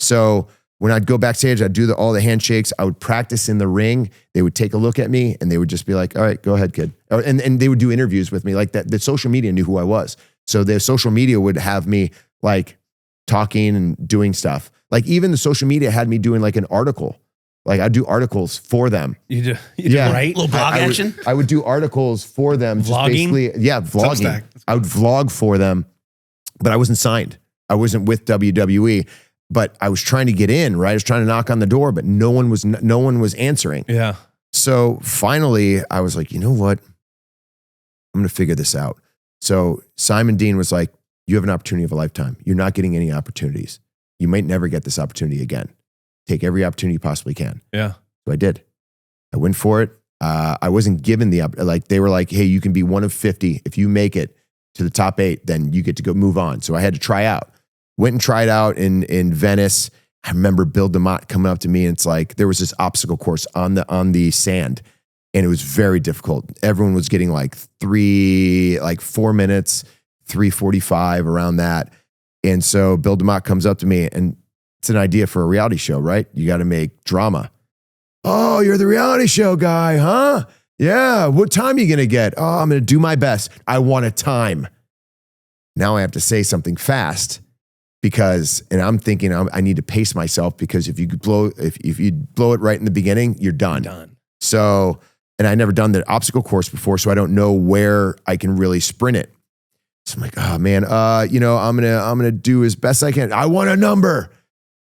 So when I'd go backstage, I'd do all the handshakes. I would practice in the ring. They would take a look at me and they would just be like, all right, go ahead, kid. And they would do interviews with me like that. The social media knew who I was. So the social media would have me like talking and doing stuff. Like, even the social media had me doing like an article. Like, I'd do articles for them. You do right? Little blog action? I would do articles for them. Vlogging? Vlogging. Substack. I would vlog for them, but I wasn't signed. I wasn't with WWE. But I was trying to get in, right? I was trying to knock on the door, but no one was answering. Yeah. So finally, I was like, you know what? I'm going to figure this out. So Simon Dean was like, you have an opportunity of a lifetime. You're not getting any opportunities. You might never get this opportunity again. Take every opportunity you possibly can. Yeah. So I did. I went for it. I wasn't given they were like, hey, you can be one of 50. If you make it to the top 8, then you get to go move on. So I had to try out. Went and tried out in Venice. I remember Bill DeMott coming up to me, and it's like there was this obstacle course on the sand, and it was very difficult. Everyone was getting like 4 minutes, 3:45 around that. And so Bill DeMott comes up to me, and it's an idea for a reality show, right? You got to make drama. Oh, you're the reality show guy, huh? Yeah. What time are you going to get? Oh, I'm going to do my best. I want a time. Now I have to say something fast and I'm thinking I need to pace myself, because if you blow it right in the beginning, you're done. So, and I never done the obstacle course before, so I don't know where I can really sprint it. So I'm like, oh man, I'm going to do as best I can. I want a number.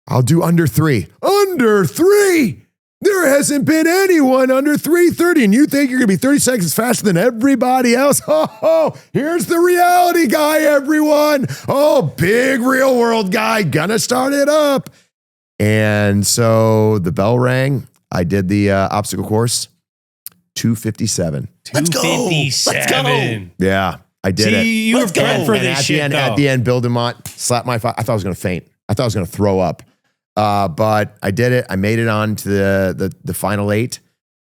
I'll do under 3. Under 3? There hasn't been anyone under 3:30, and you think you're going to be 30 seconds faster than everybody else? Oh, here's the reality guy, everyone. Oh, big real world guy, gonna start it up. And so the bell rang. I did the obstacle course, 2:57. Let's go. 2:57. Yeah, I did it. You were prepped for this shit, At the end, Bill DeMott slapped my I thought I was going to faint. I thought I was going to throw up. But I did it. I made it on to the final 8,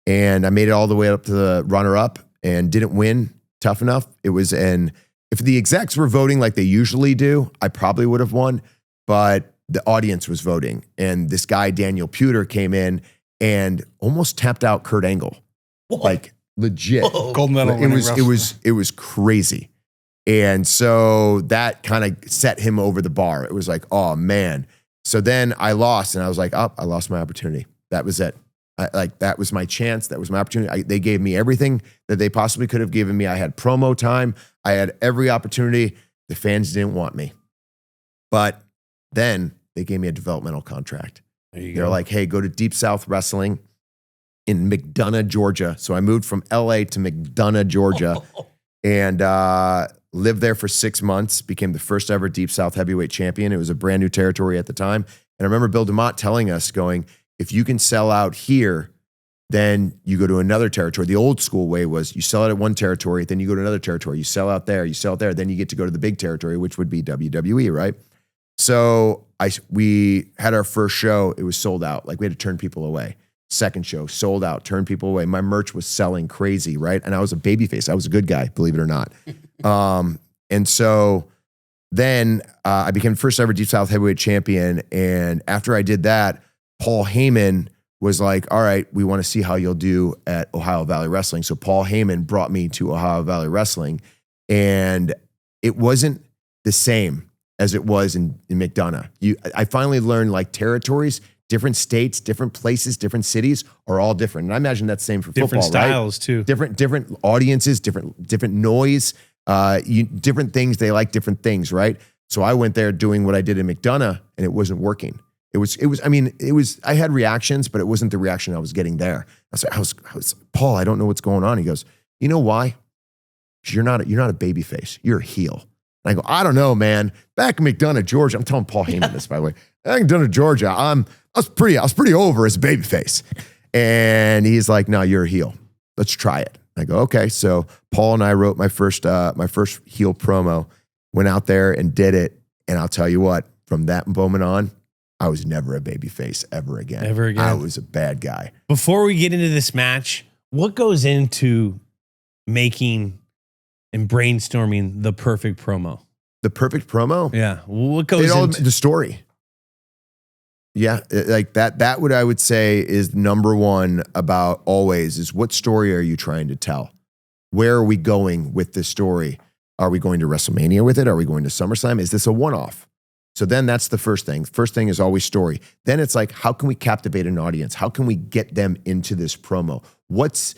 and I made it all the way up to the runner-up and didn't win tough enough. If the execs were voting like they usually do, I probably would have won, but the audience was voting. And this guy, Daniel Pewter, came in and almost tapped out Kurt Angle. Whoa. Like legit. Whoa. Gold medal. It was crazy. And so that kind of set him over the bar. It was like, oh man. So then I lost, and I was like, I lost my opportunity. That was it. That was my chance. That was my opportunity. They gave me everything that they possibly could have given me. I had promo time. I had every opportunity. The fans didn't want me. But then they gave me a developmental contract. They're like, hey, go to Deep South Wrestling in McDonough, Georgia. So I moved from LA to McDonough, Georgia, and lived there for 6 months, became the first ever Deep South heavyweight champion. It was a brand new territory at the time. And I remember Bill DeMott telling us, going, if you can sell out here, then you go to another territory. The old school way was you sell out at one territory, then you go to another territory. You sell out there, then you get to go to the big territory, which would be WWE, right? So we had our first show. It was sold out. Like we had to turn people away. Second show, sold out, turned people away. My merch was selling crazy, right? And I was a babyface. I was a good guy, believe it or not. And so then I became the first ever Deep South heavyweight champion. And after I did that, Paul Heyman was like, all right, we want to see how you'll do at Ohio Valley Wrestling. So Paul Heyman brought me to Ohio Valley Wrestling, and it wasn't the same as it was in McDonough. I finally learned like territories, different states, different places, different cities are all different. And I imagine that's the same for different football, styles, right? too. Different audiences, different noise, different things. They like different things, right? So I went there doing what I did in McDonough, and it wasn't working. I had reactions, but it wasn't the reaction I was getting there. I was Paul, I don't know what's going on. He goes, you know why? You're not a baby face. You're a heel. And I go, I don't know, man. Back in McDonough, Georgia, I'm telling Paul Heyman this, by the way. Back in McDonough, Georgia, I was pretty over as a baby face. And he's like, no, you're a heel. Let's try it. I go, okay. So Paul and I wrote my first heel promo, went out there and did it. And I'll tell you what, from that moment on, I was never a baby face ever again. Ever again. I was a bad guy. Before we get into this match, what goes into making and brainstorming the perfect promo? The perfect promo? Yeah. What goes into the story? Yeah, like that what I would say is number one about always is what story are you trying to tell? Where are we going with this story? Are we going to WrestleMania with it? Are we going to SummerSlam? Is this a one-off? So then that's the first thing. First thing is always story. Then it's like, how can we captivate an audience? How can we get them into this promo? What's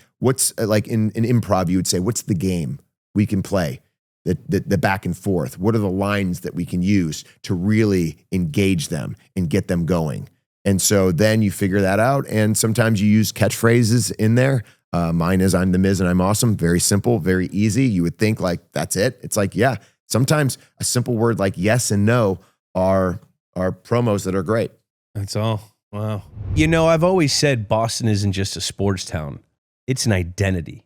like in improv, you would say, what's the game we can play? The back and forth. What are the lines that we can use to really engage them and get them going? And so then you figure that out. And sometimes you use catchphrases in there. Mine is I'm the Miz and I'm awesome. Very simple, very easy. You would think like, that's it. It's like, yeah, Sometimes a simple word like yes and no are promos that are great. That's all. Wow. You know, I've always said Boston isn't just a sports town. It's an identity.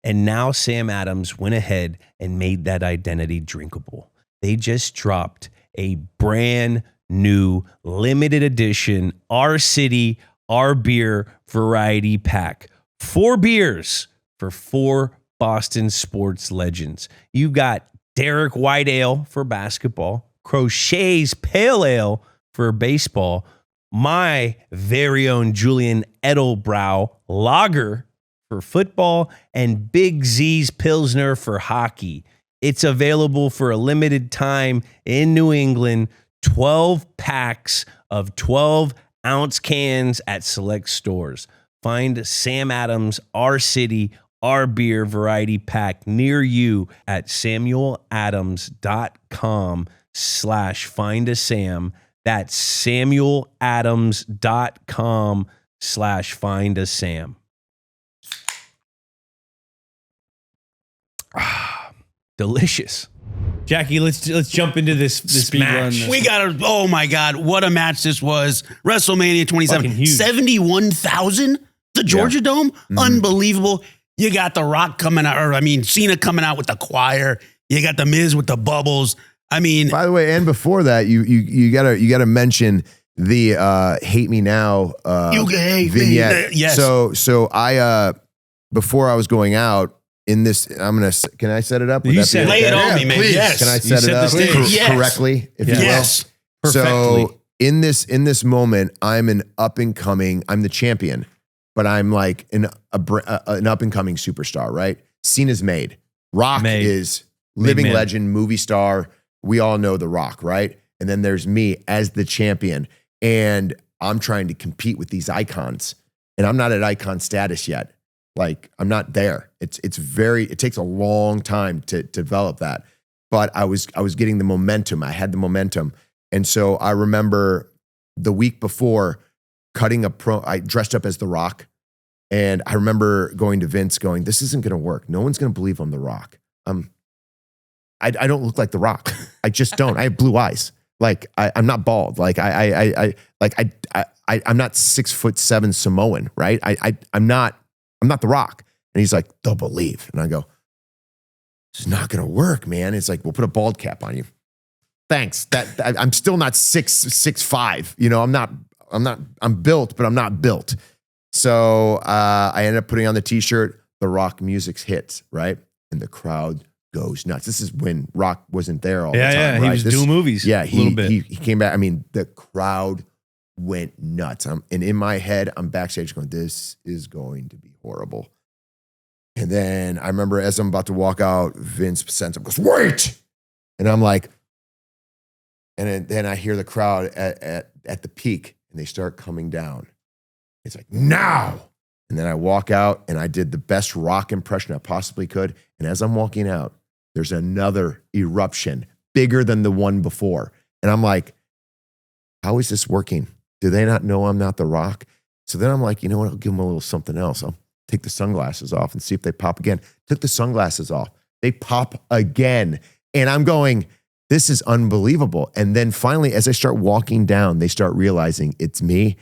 And now Sam Adams went ahead and made that identity drinkable. They just dropped a brand new limited edition Our City, Our Beer variety pack. 4 beers for 4 Boston sports legends. You got Derek White Ale for basketball, Crochet's Pale Ale for baseball, my very own Julian Edelbrow Lager for football, and Big Z's Pilsner for hockey. It's available for a limited time in New England, 12 packs of 12-ounce cans at select stores. Find Sam Adams, Our City, Our Beer variety pack near you at samueladams.com/findasam. That's samueladams.com/findasam. Delicious. Jackie, let's jump into this Speed match. run this. We got oh my God, what a match this was. WrestleMania 27. Fucking huge. 71,000? The Georgia Dome? Unbelievable. You got The Rock coming out, Cena coming out with the choir. You got The Miz with the bubbles. I mean, By the way, and before that, you gotta mention the "Hate Me Now" you can hate vignette. me. Yes. So I before I was going out in this, can I set it up? Would You that be said lay it okay? on me, man. please. Yes. Can I You set it set the up stage. Yes. correctly, if you will? Yes. Perfectly. So in this moment, I'm an up and coming. I'm the champion, but I'm like an up and coming superstar. Right? Cena's made. Rock Made. is living man. legend, movie star. We all know The Rock, right? And then there's me as the champion, and I'm trying to compete with these icons, and I'm not at icon status yet. Like, I'm not there. It takes a long time to develop that. But I was getting the momentum. I had the momentum. And so I remember the week before cutting I dressed up as The Rock. And I remember going to Vince going, this isn't going to work. No one's going to believe I'm The Rock. I don't look like The Rock. I just don't. I have blue eyes. Like, I'm not bald. Like, I'm not 6'7" Samoan, right? I'm not The Rock. And he's like, they'll believe. And I go, it's not going to work, man. It's like, we'll put a bald cap on you. Thanks. I'm still not 6'5". You know, I'm built, but I'm not built. So I ended up putting on the t-shirt, The Rock music's hits, right? And the crowd goes nuts. This is when Rock wasn't there all the time. Yeah, right? he was doing movies. Yeah, a little bit. He came back. I mean, the crowd went nuts. And in my head, I'm backstage going, this is going to be horrible. And then I remember as I'm about to walk out, Vince sends him, goes, wait! And I'm like, and then I hear the crowd at the peak, and they start coming down. It's like, now! And then I walk out, and I did the best Rock impression I possibly could. And as I'm walking out, there's another eruption, bigger than the one before. And I'm like, how is this working? Do they not know I'm not The Rock? So then I'm like, you know what? I'll give them a little something else. I'll take the sunglasses off and see if they pop again. Took the sunglasses off. They pop again. And I'm going, this is unbelievable. And then finally, as I start walking down, they start realizing it's me.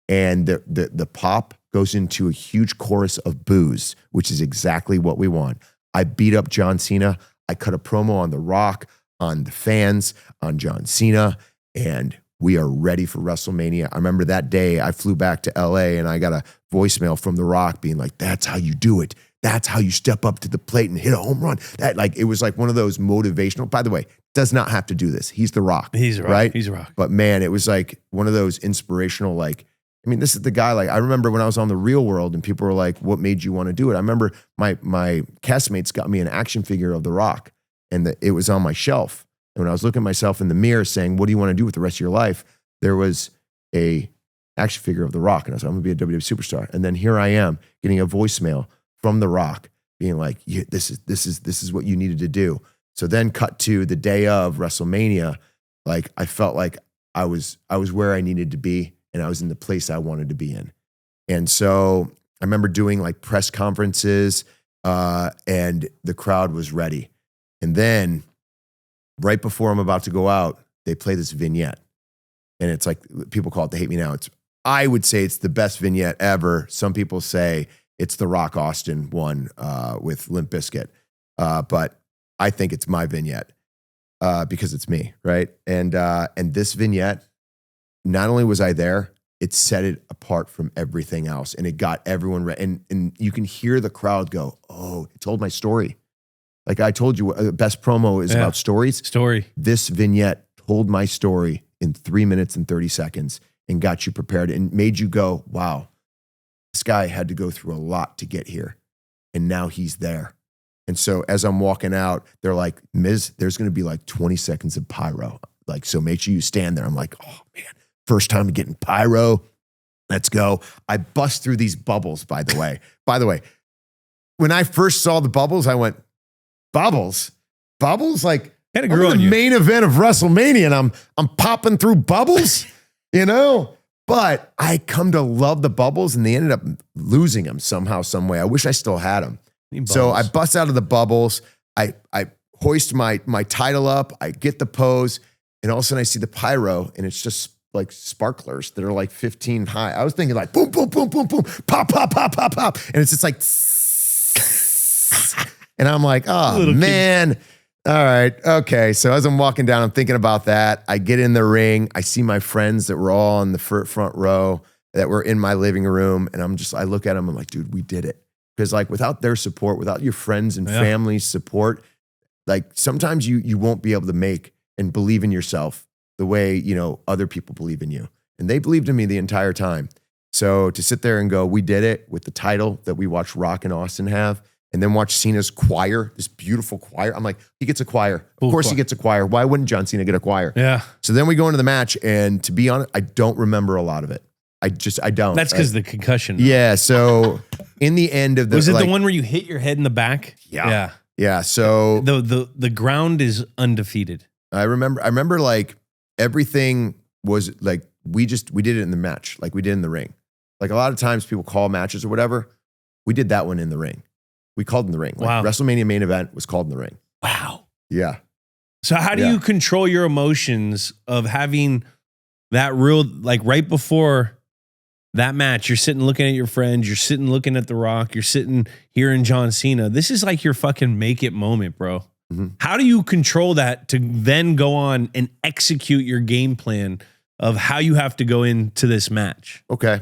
And the pop goes into a huge chorus of boos, which is exactly what we want. I beat up John Cena. I cut a promo on The Rock, on the fans, on John Cena, and we are ready for WrestleMania. I remember that day I flew back to LA and I got a voicemail from The Rock being like, that's how you do it. That's how you step up to the plate and hit a home run. It was like one of those motivational, by the way, does not have to do this. He's The Rock. He's a Rock. Right? He's a Rock. But man, it was like one of those inspirational, this is the guy, I remember when I was on The Real World and people were like, what made you want to do it? I remember my castmates got me an action figure of The Rock and it was on my shelf. And when I was looking at myself in the mirror saying, what do you want to do with the rest of your life? There was a action figure of The Rock. And I was like, I'm going to be a WWE superstar. And then here I am getting a voicemail from The Rock being like, this is what you needed to do. So then cut to the day of WrestleMania. I felt like I was where I needed to be. And I was in the place I wanted to be in. And so I remember doing press conferences and the crowd was ready. And then right before I'm about to go out, they play this vignette. And it's like, people call it the Hate Me Now. I would say it's the best vignette ever. Some people say it's the Rock Austin one with Limp Bizkit. But I think it's my vignette because it's me, right? And this vignette, not only was I there, it set it apart from everything else. And it got everyone ready. And you can hear the crowd go, oh, it told my story. Like I told you, best promo is about stories. Story. This vignette told my story in 3 minutes and 30 seconds and got you prepared and made you go, wow, this guy had to go through a lot to get here. And now he's there. And so as I'm walking out, they're like, Miz, there's going to be like 20 seconds of pyro. Like, so make sure you stand there. I'm like, oh man, first time getting pyro. Let's go. I bust through these bubbles, by the way. By the way, when I first saw the bubbles, I went, bubbles? Bubbles? Like, Kind of grew on the you. main event of WrestleMania, and I'm popping through bubbles, you know? But I come to love the bubbles, and they ended up losing them somehow, some way. I wish I still had them. So I bust out of the bubbles. I hoist my title up. I get the pose, and all of a sudden I see the pyro, and it's just like sparklers that are like 15 high. I was thinking like boom, boom, boom, boom, boom, pop, pop, pop, pop, pop. And it's just like, and I'm like, oh man. All right. Okay. So as I'm walking down, I'm thinking about that. I get in the ring. I see my friends that were all on the front row that were in my living room. And I look at them. I'm like, dude, we did it. Because like without their support, without your friends and family's support, like sometimes you won't be able to make and believe in yourself the way, you know, other people believe in you. And they believed in me the entire time. So to sit there and go, we did it with the title that we watched Rock and Austin have, and then watch Cena's choir, this beautiful choir. I'm like, he gets a choir. Of course he gets a choir. Why wouldn't John Cena get a choir? Yeah. So then we go into the match, and to be honest, I don't remember a lot of it. I don't. That's because the concussion. Yeah. So in the end of the, was it the one where you hit your head in the back? Yeah. Yeah. So the ground is undefeated. I remember like everything was like, we did it in the match. Like we did in the ring. Like a lot of times people call matches or whatever. We did that one in the ring. We called in the ring. Like wow. WrestleMania main event was called in the ring. Wow. Yeah. So how do you control your emotions of having that real, like right before that match, you're sitting looking at your friends, you're sitting looking at The Rock, you're sitting hearing John Cena. This is like your fucking make it moment, bro. Mm-hmm. How do you control that to then go on and execute your game plan of how you have to go into this match? Okay.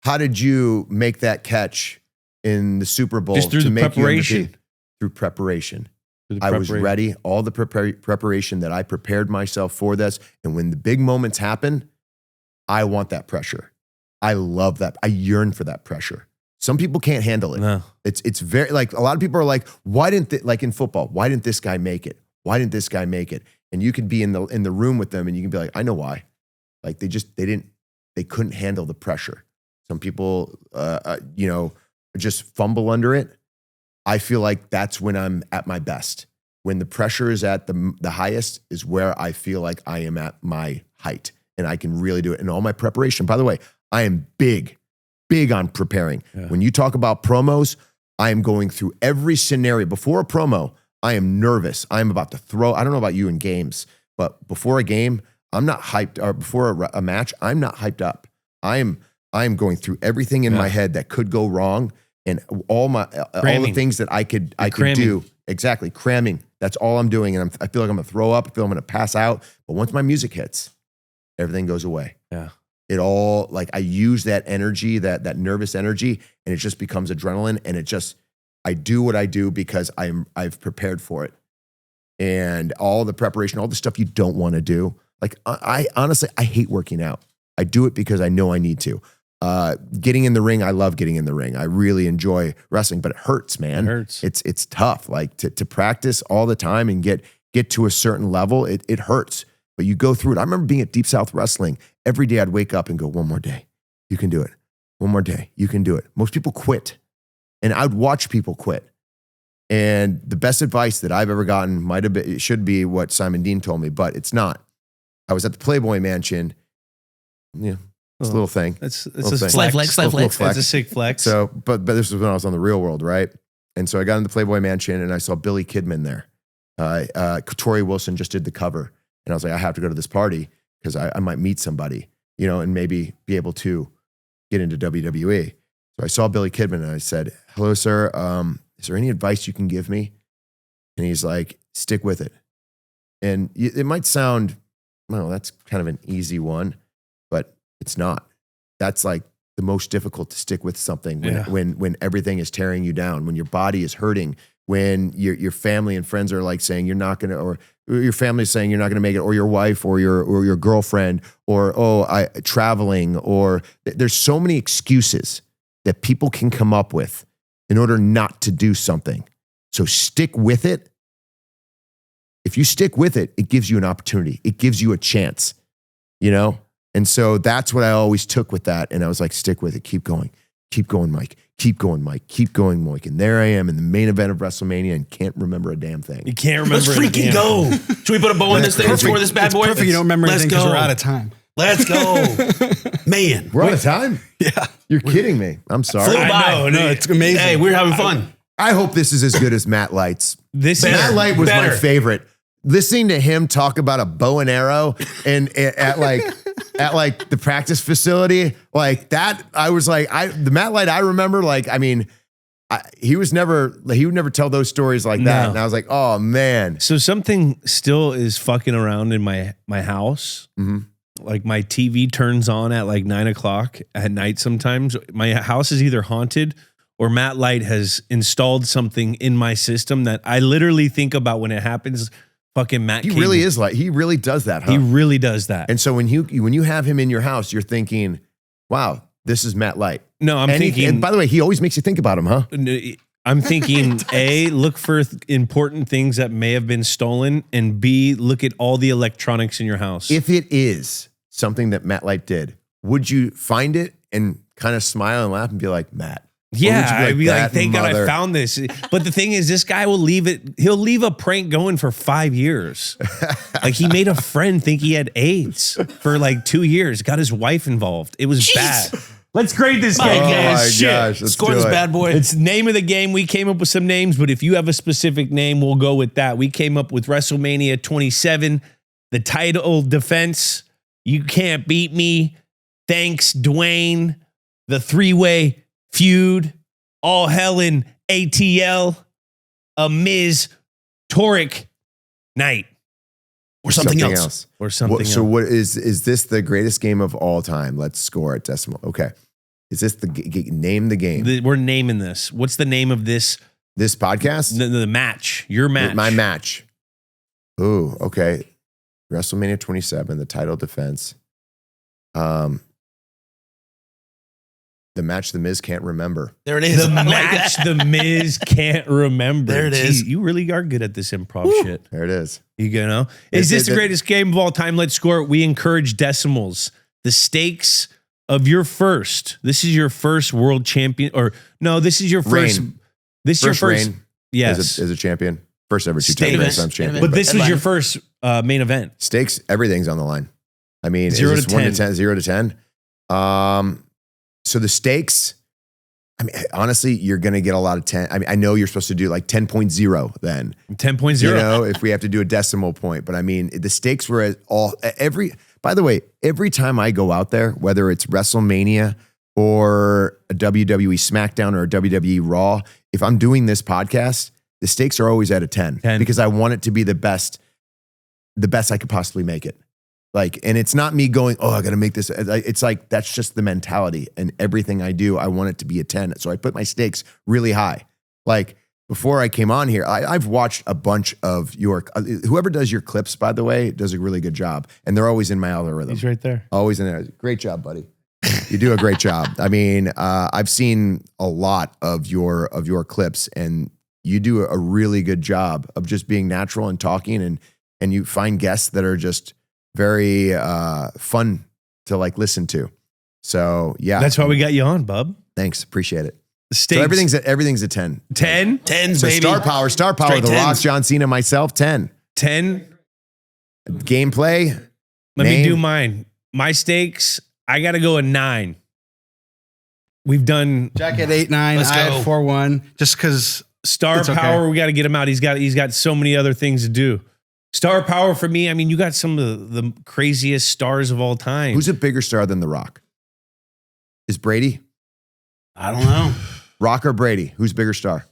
How did you make that catch in the Super Bowl? Just through the preparation. Through preparation. I was ready. All the preparation that I prepared myself for this. And when the big moments happen, I want that pressure. I love that. I yearn for that pressure. Some people can't handle it. No. It's very, like, a lot of people are like, why didn't like in football, why didn't this guy make it? Why didn't this guy make it? And you could be in the room with them and you can be like, I know why. Like they couldn't handle the pressure. Some people, just fumble under it. I feel like that's when I'm at my best. When the pressure is at the highest is where I feel like I am at my height and I can really do it. And all my preparation, by the way, I am big on preparing. Yeah. When you talk about promos, I am going through every scenario. Before a promo, I am nervous. I'm about to throw. I don't know about you in games, but before a game, I'm not hyped. Or before a match, I'm not hyped up. I am going through everything in my head that could go wrong, and all the things that I could do. Exactly, cramming. That's all I'm doing, and I feel like I'm gonna throw up. I feel I'm gonna pass out. But once my music hits, everything goes away. Yeah. It all, like, I use that energy, that nervous energy, and it just becomes adrenaline, and I do what I do because I've prepared for it. And all the preparation, all the stuff you don't want to do. Like, I honestly, I hate working out. I do it because I know I need to. Getting in the ring, I love getting in the ring. I really enjoy wrestling, but it hurts, man. It hurts. It's tough. Like to practice all the time and get to a certain level, it hurts. But you go through it. I remember being at Deep South Wrestling. Every day I'd wake up and go, one more day. You can do it. One more day. You can do it. Most people quit. And I'd watch people quit. And the best advice that I've ever gotten it should be what Simon Dean told me, but it's not. I was at the Playboy Mansion. Yeah, it's a little thing. It's a slight flex. It's a sick flex. So, but this was when I was on the Real World, right? And so I got into the Playboy Mansion and I saw Billy Kidman there. Tori Wilson just did the cover. And I was like, I have to go to this party because I might meet somebody, you know, and maybe be able to get into WWE. So I saw Billy Kidman and I said, hello, sir. Is there any advice you can give me? And he's like, stick with it. And it might sound, well, that's kind of an easy one, but it's not. That's like the most difficult to stick with something when everything is tearing you down, when your body is hurting, when your family and friends are like saying you're not going to, or your family is saying you're not going to make it, or your wife or your girlfriend, or traveling, or there's so many excuses that people can come up with in order not to do something. So stick with it. If you stick with it, it gives you an opportunity. It gives you a chance, you know? And so that's what I always took with that. And I was like, stick with it. Keep going, Mike. Keep going, Mike. Keep going, Mike. And there I am in the main event of WrestleMania and can't remember a damn thing. You can't remember. Let's freaking go. Should we put a bow on this thing and score this bad boy? Perfect. You don't remember anything because we're out of time. Let's go. Man. We're out of time? Yeah. You're kidding me. I'm sorry. Flew by. No, it's amazing. Hey, we're having fun. I hope this is as good as Matt Light's. Matt Light was my favorite. Listening to him talk about a bow and arrow and at the practice facility, like that, I was like, the Matt Light I remember, like, I mean, he would never tell those stories like that. And I was like, oh man. So something still is fucking around in my house. Mm-hmm. Like my TV turns on at like 9:00 at night. Sometimes my house is either haunted or Matt Light has installed something in my system that I literally think about when it happens. Fucking Matt. He really is like, he really does that, huh? He really does that. And so when you have him in your house, you're thinking, wow, this is Matt Light. No, I'm thinking. And by the way, he always makes you think about him, huh? I'm thinking, A, look for important things that may have been stolen, and B, look at all the electronics in your house. If it is something that Matt Light did, would you find it and kind of smile and laugh and be like, Matt? Yeah, I'd be like, thank God I found this. But the thing is, this guy will leave it. He'll leave a prank going for 5 years. Like he made a friend think he had AIDS for like 2 years. Got his wife involved. It was bad. Let's grade this game. Oh my gosh, let's score this bad boy. It's name of the game. We came up with some names, but if you have a specific name, we'll go with that. We came up with WrestleMania 27, the title defense. You can't beat me. Thanks, Dwayne. The three-way feud, all hell in ATL, a Miz Toric night. Or something else. Or something else. So what is this the greatest game of all time? Let's score at decimal. Okay. Is this name the game? We're naming this. What's the name of this? This podcast? The match. Your match. My match. Ooh, okay. WrestleMania 27, the title defense. The match the Miz can't remember. There it is. The match the Miz can't remember. There it is. You really are good at this improv shit. There it is. You know? Is this the greatest game of all time? Let's score it. We encourage decimals. The stakes of your first. This is your first world champion. Or no, this is your first. Reign. This is your first. Reign Yes. As a champion. First ever two-time Grand Slam champion. But this was your first main event. Stakes, everything's on the line. I mean, 0 is to 1 to 10. 10, 0 to 10. So the stakes, I mean, honestly, you're going to get a lot of 10. I mean, I know you're supposed to do like 10.0 then. 10.0. You know, if we have to do a decimal point. But I mean, the stakes were at by the way, every time I go out there, whether it's WrestleMania or a WWE SmackDown or a WWE Raw, if I'm doing this podcast, the stakes are always at a 10. Because I want it to be the best I could possibly make it. Like, and it's not me going, oh, I got to make this. It's like, that's just the mentality. And everything I do, I want it to be a 10. So I put my stakes really high. Like before I came on here, I've watched a bunch of whoever does your clips, by the way, does a really good job. And they're always in my algorithm. He's right there. Always in there. Great job, buddy. You do a great job. I mean, I've seen a lot of your clips and you do a really good job of just being natural and talking and you find guests that are just very fun to like listen to. So yeah, that's why we got you on, bub. Thanks, appreciate it. Stakes. So everything's a 10. 10? 10s, so baby. Star power. Straight The 10s. Rock, John Cena, myself, 10. 10. Gameplay. Let me do mine. My stakes, I got to go a 9. We've done. Jack at 8-9. Let's I go. at 4-1. Just because Star It's okay. power, we got to get him out. He's got so many other things to do. Star power for me, I mean, you got some of the craziest stars of all time. Who's a bigger star than The Rock? Is Brady? I don't know. Rock or Brady? Who's bigger star?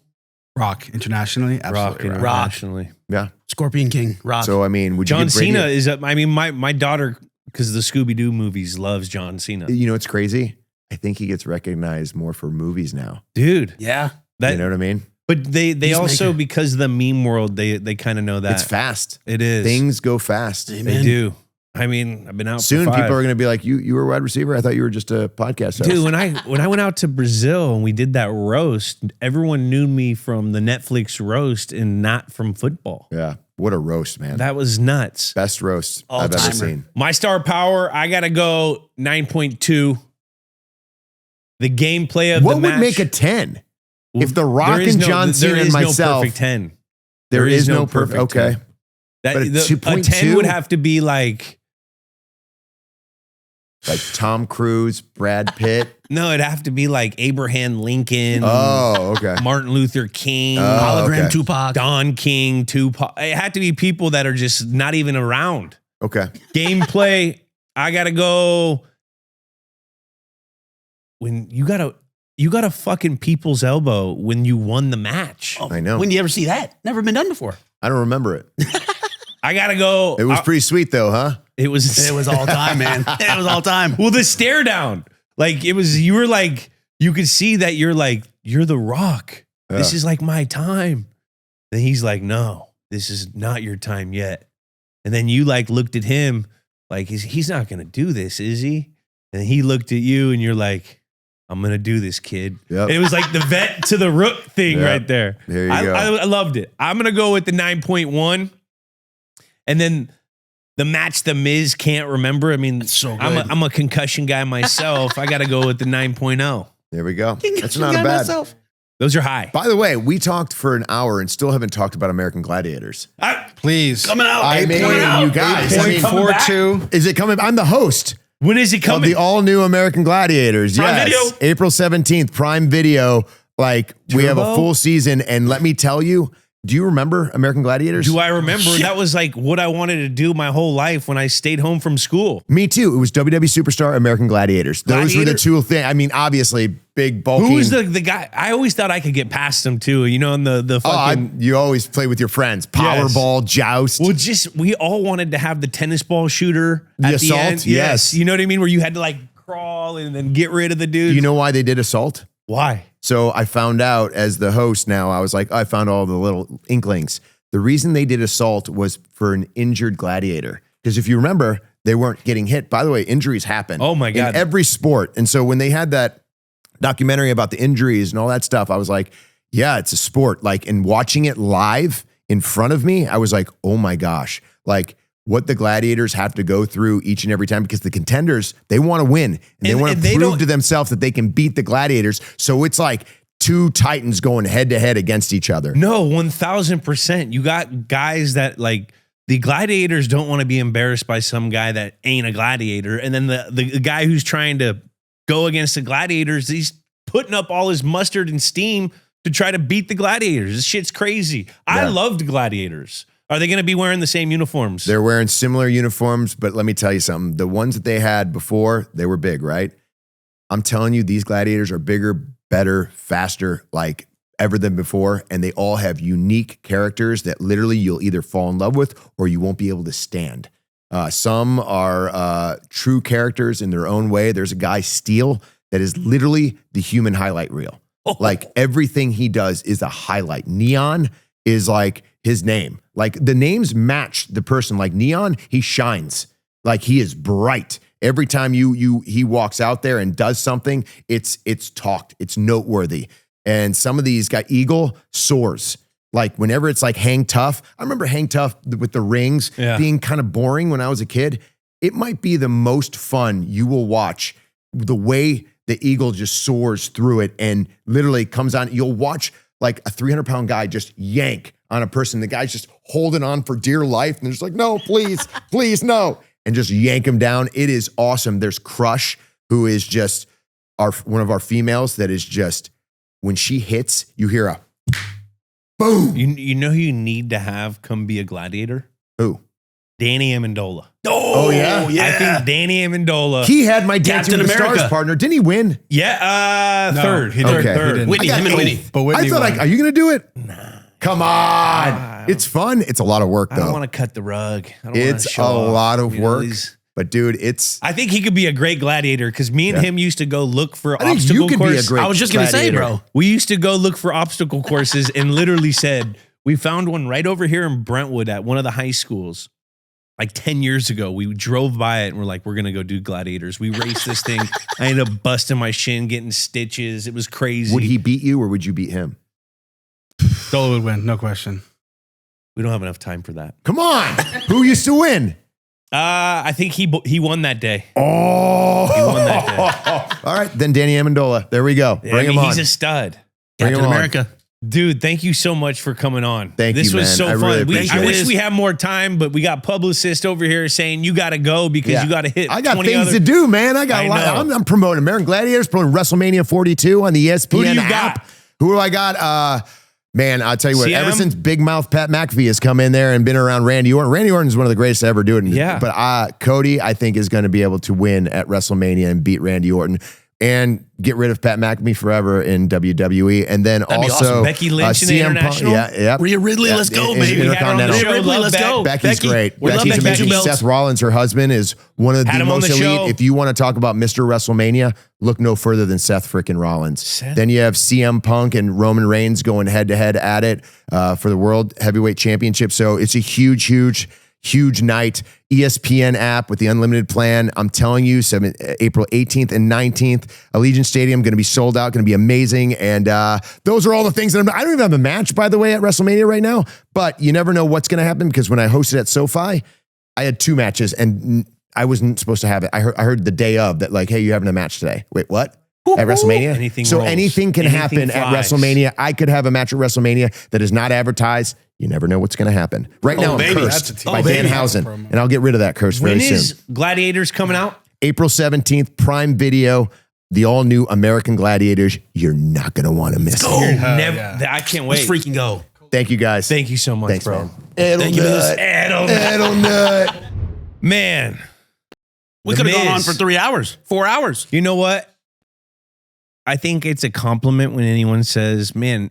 Rock internationally, Rock absolutely. Rock. internationally? Yeah. Scorpion King, Rock. So I mean, would you John give Brady Cena is. I mean, my daughter, because of the Scooby Doo movies, loves John Cena. You know what's crazy? I think he gets recognized more for movies now. Dude, yeah. that You know what I mean? but they also, Peacemaker. because of the meme world, they kind of know that It's fast. it is. Things go fast. They Amen. do. I mean, I've been out Soon for 5. people are going to be like, you were a wide receiver? I thought you were just a podcast host. Dude, when I went out to Brazil and we did that roast, everyone knew me from the Netflix roast and not from football. Yeah. What a roast, man. That was nuts. Best roast I've ever All-timer. seen. My star power, I gotta go 9.2. The gameplay of What the would match. make a 10? Well, If The Rock there is and John there Cena is and no myself, perfect 10. there is no perfect. 10. Okay. That, But a a 2.2? 10 would have to be like, Like Tom Cruise, Brad Pitt. no, it'd have to be like Abraham Lincoln, Oh, okay. Martin Luther King, Oh, Hologram okay. Tupac. Don King, Tupac. It had to be people that are just not even around. Okay. Gameplay, I gotta go. When you got a fucking people's elbow when you won the match. Oh, I know. When do you ever see that? Never been done before. I don't remember it. I gotta go. It was pretty sweet though, huh? It was. It was all time, man. It was all time. Well, the stare down, like it was. You were like, you could see that you're like, you're the Rock. This Yeah. is like my time. And he's like, no, this is not your time yet. And then you like looked at him, like he's not gonna do this, is he? And he looked at you, and you're like, I'm gonna do this, kid. Yep. And it was like the vet to the rook thing Yep. right there. There you I, go. I loved it. I'm gonna go with the 9.1, and then the match the Miz can't remember. I mean, That's so good. I'm a concussion guy myself. I got to go with the 9.0. There we go. That's You not got a bad. myself. Those are high. By the way, we talked for an hour and still haven't talked about American Gladiators. Please. Coming out. I mean, Coming out. you guys. I mean, 8.42. is it coming? I'm the host When is it of coming? the all new American Gladiators. Prime yes. Video? April 17th, Prime Video. Like we have a Turbo? full season. And let me tell you, do you remember American Gladiators? Do I remember? That was like what I wanted to do my whole life when I stayed home from school. Me too. It was WWE Superstar, American Gladiators. Those were the Gladiator? two things. I mean, obviously, big, bulky. Who was the guy? I always thought I could get past him too. You know, in the fucking. you always play with your friends. Powerball, joust. Well, just we all wanted to have the tennis ball shooter The at assault, the end. yes. You know what I mean? Where you had to like crawl and then get rid of the dude. Do you know why they did Assault? why? So I found out as the host now, I was like, I found all the little inklings. The reason they did Assault was for an injured gladiator. Because if you remember, they weren't getting hit. By the way, injuries happen. Oh my God. In every sport. And so when they had that documentary about the injuries and all that stuff, I was like, yeah, it's a sport. Like, and watching it live in front of me, I was like, oh my gosh. Like, what the gladiators have to go through each and every time, because the contenders, they want to win and they And- want and to they prove don't- to themselves that they can beat the gladiators. So it's like two titans going head to head against each other. No, 1000%. You got guys that like the gladiators don't want to be embarrassed by some guy that ain't a gladiator. And then the guy who's trying to go against the gladiators, he's putting up all his mustard and steam to try to beat the gladiators. This shit's crazy. I Yeah. loved gladiators. Are they going to be wearing the same uniforms? They're wearing similar uniforms, but let me tell you something. The ones that they had before, they were big, right? I'm telling you, these gladiators are bigger, better, faster, like ever than before. And they all have unique characters that literally you'll either fall in love with or you won't be able to stand. Some are true characters in their own way. There's a guy, Steel, that is literally the human highlight reel. Like everything he does is a highlight. Neon is like his name. Like the names match the person. Like Neon, he shines. Like he is bright. Every time he walks out there and does something, it's talked. It's noteworthy. And some of these got Eagle soars. Like whenever it's like Hang Tough. I remember Hang Tough with the rings being kind of boring when I was a kid. It might be the most fun you will watch. The way the Eagle just soars through it and literally comes on. You'll watch like a 300-pound guy just yank on a person. The guy's just holding on for dear life. And they're just like, no, please, please, no. And just yank him down. It is awesome. There's Crush, who is just one of our females that is just, when she hits, you hear a, Boom. You know who you need to have come be a gladiator? Who? Danny Amendola. Oh, yeah? I think Danny Amendola. He had my Dancing Captain with the America. Stars partner. Didn't he win? Yeah, No, third. he didn't. Okay. Third. He didn't. Whitney, I got him and eighth. Whitney. But Whitney I thought, won. are you going to do it? Nah. Come on. It's fun. It's a lot of work, I don't though. want to cut the rug. I don't It's wanna show a off. lot of You know, work. these- But, dude, it's... I think he could be a great gladiator because me and him used to go look for I think obstacle you could be a courses. great I was just going to say, gladiator. bro. We used to go look for obstacle courses and literally said, we found one right over here in Brentwood at one of the high schools. Like 10 years ago, we drove by it and we're like, we're going to go do gladiators. We raced this thing. I ended up busting my shin, getting stitches. It was crazy. Would he beat you or would you beat him? Dolo would win, no question. We don't have enough time for that. Come on. Who used to win? I think he won that day. Oh. He won that All right. Then Danny Amendola. There we go. day. Bring him on. He's a stud. Bring Captain him on. America. Dude, thank you so much for coming on. Thank this you, was man. so I fun. really I appreciate wish it. we had more time, but we got publicists over here saying you got to go because Yeah. you got to hit. I got 20 things other- to do, man. I got I a lot. know. I'm promoting American Gladiators, promoting WrestleMania 42 on the ESPN Who do you app. got? Who do I got? Man, I'll tell you what, CM? ever since Big Mouth Pat McAfee has come in there and been around Randy Orton is one of the greatest to ever do it. Yeah. But Cody, I think, is going to be able to win at WrestleMania and beat Randy Orton and get rid of Pat McAfee forever in WWE. And then That'd be also awesome. Becky Lynch in the CM Punk. International? Yeah. Rhea Ridley, let's go, is baby. We had her on the Intercontinental. show. Rhea Ridley, Love let's Beck. go. Becky's Becky, great. we love Becky's Becky. amazing. Two belts. Seth Rollins, her husband, is one of Had the him on most the elite. show. If you want to talk about Mr. WrestleMania, look no further than Seth freaking Rollins. Seth? Then you have CM Punk and Roman Reigns going head to head at it for the World Heavyweight Championship. So it's a huge night. ESPN app with the unlimited plan. I'm telling you, April 18th and 19th, Allegiant Stadium, going to be sold out, going to be amazing. And those are all the things that I don't even have a match, by the way, at WrestleMania right now, but you never know what's going to happen because when I hosted at SoFi, I had 2 matches and I wasn't supposed to have it. I heard the day of that, like, hey, you're having a match today. Wait, what? At WrestleMania? Anything so rolls. anything can Anything happen flies. at WrestleMania. I could have a match at WrestleMania that is not advertised. You never know what's going to happen. Right now, I'm baby. cursed That's a by team. Dan baby. Housen, Promo. and I'll get rid of that curse very When soon. is Gladiators coming out? April 17th, Prime Video, the all-new American Gladiators. You're not going to want to miss go. it. Never. yeah. I can't Let's wait. freaking go. Thank you, guys. Thank you so much, Thanks, bro. man. Thank you for this. Edelnut. Man, We The could have gone on Miz. for 3 hours, 4 hours. you know what? I think it's a compliment when anyone says, man,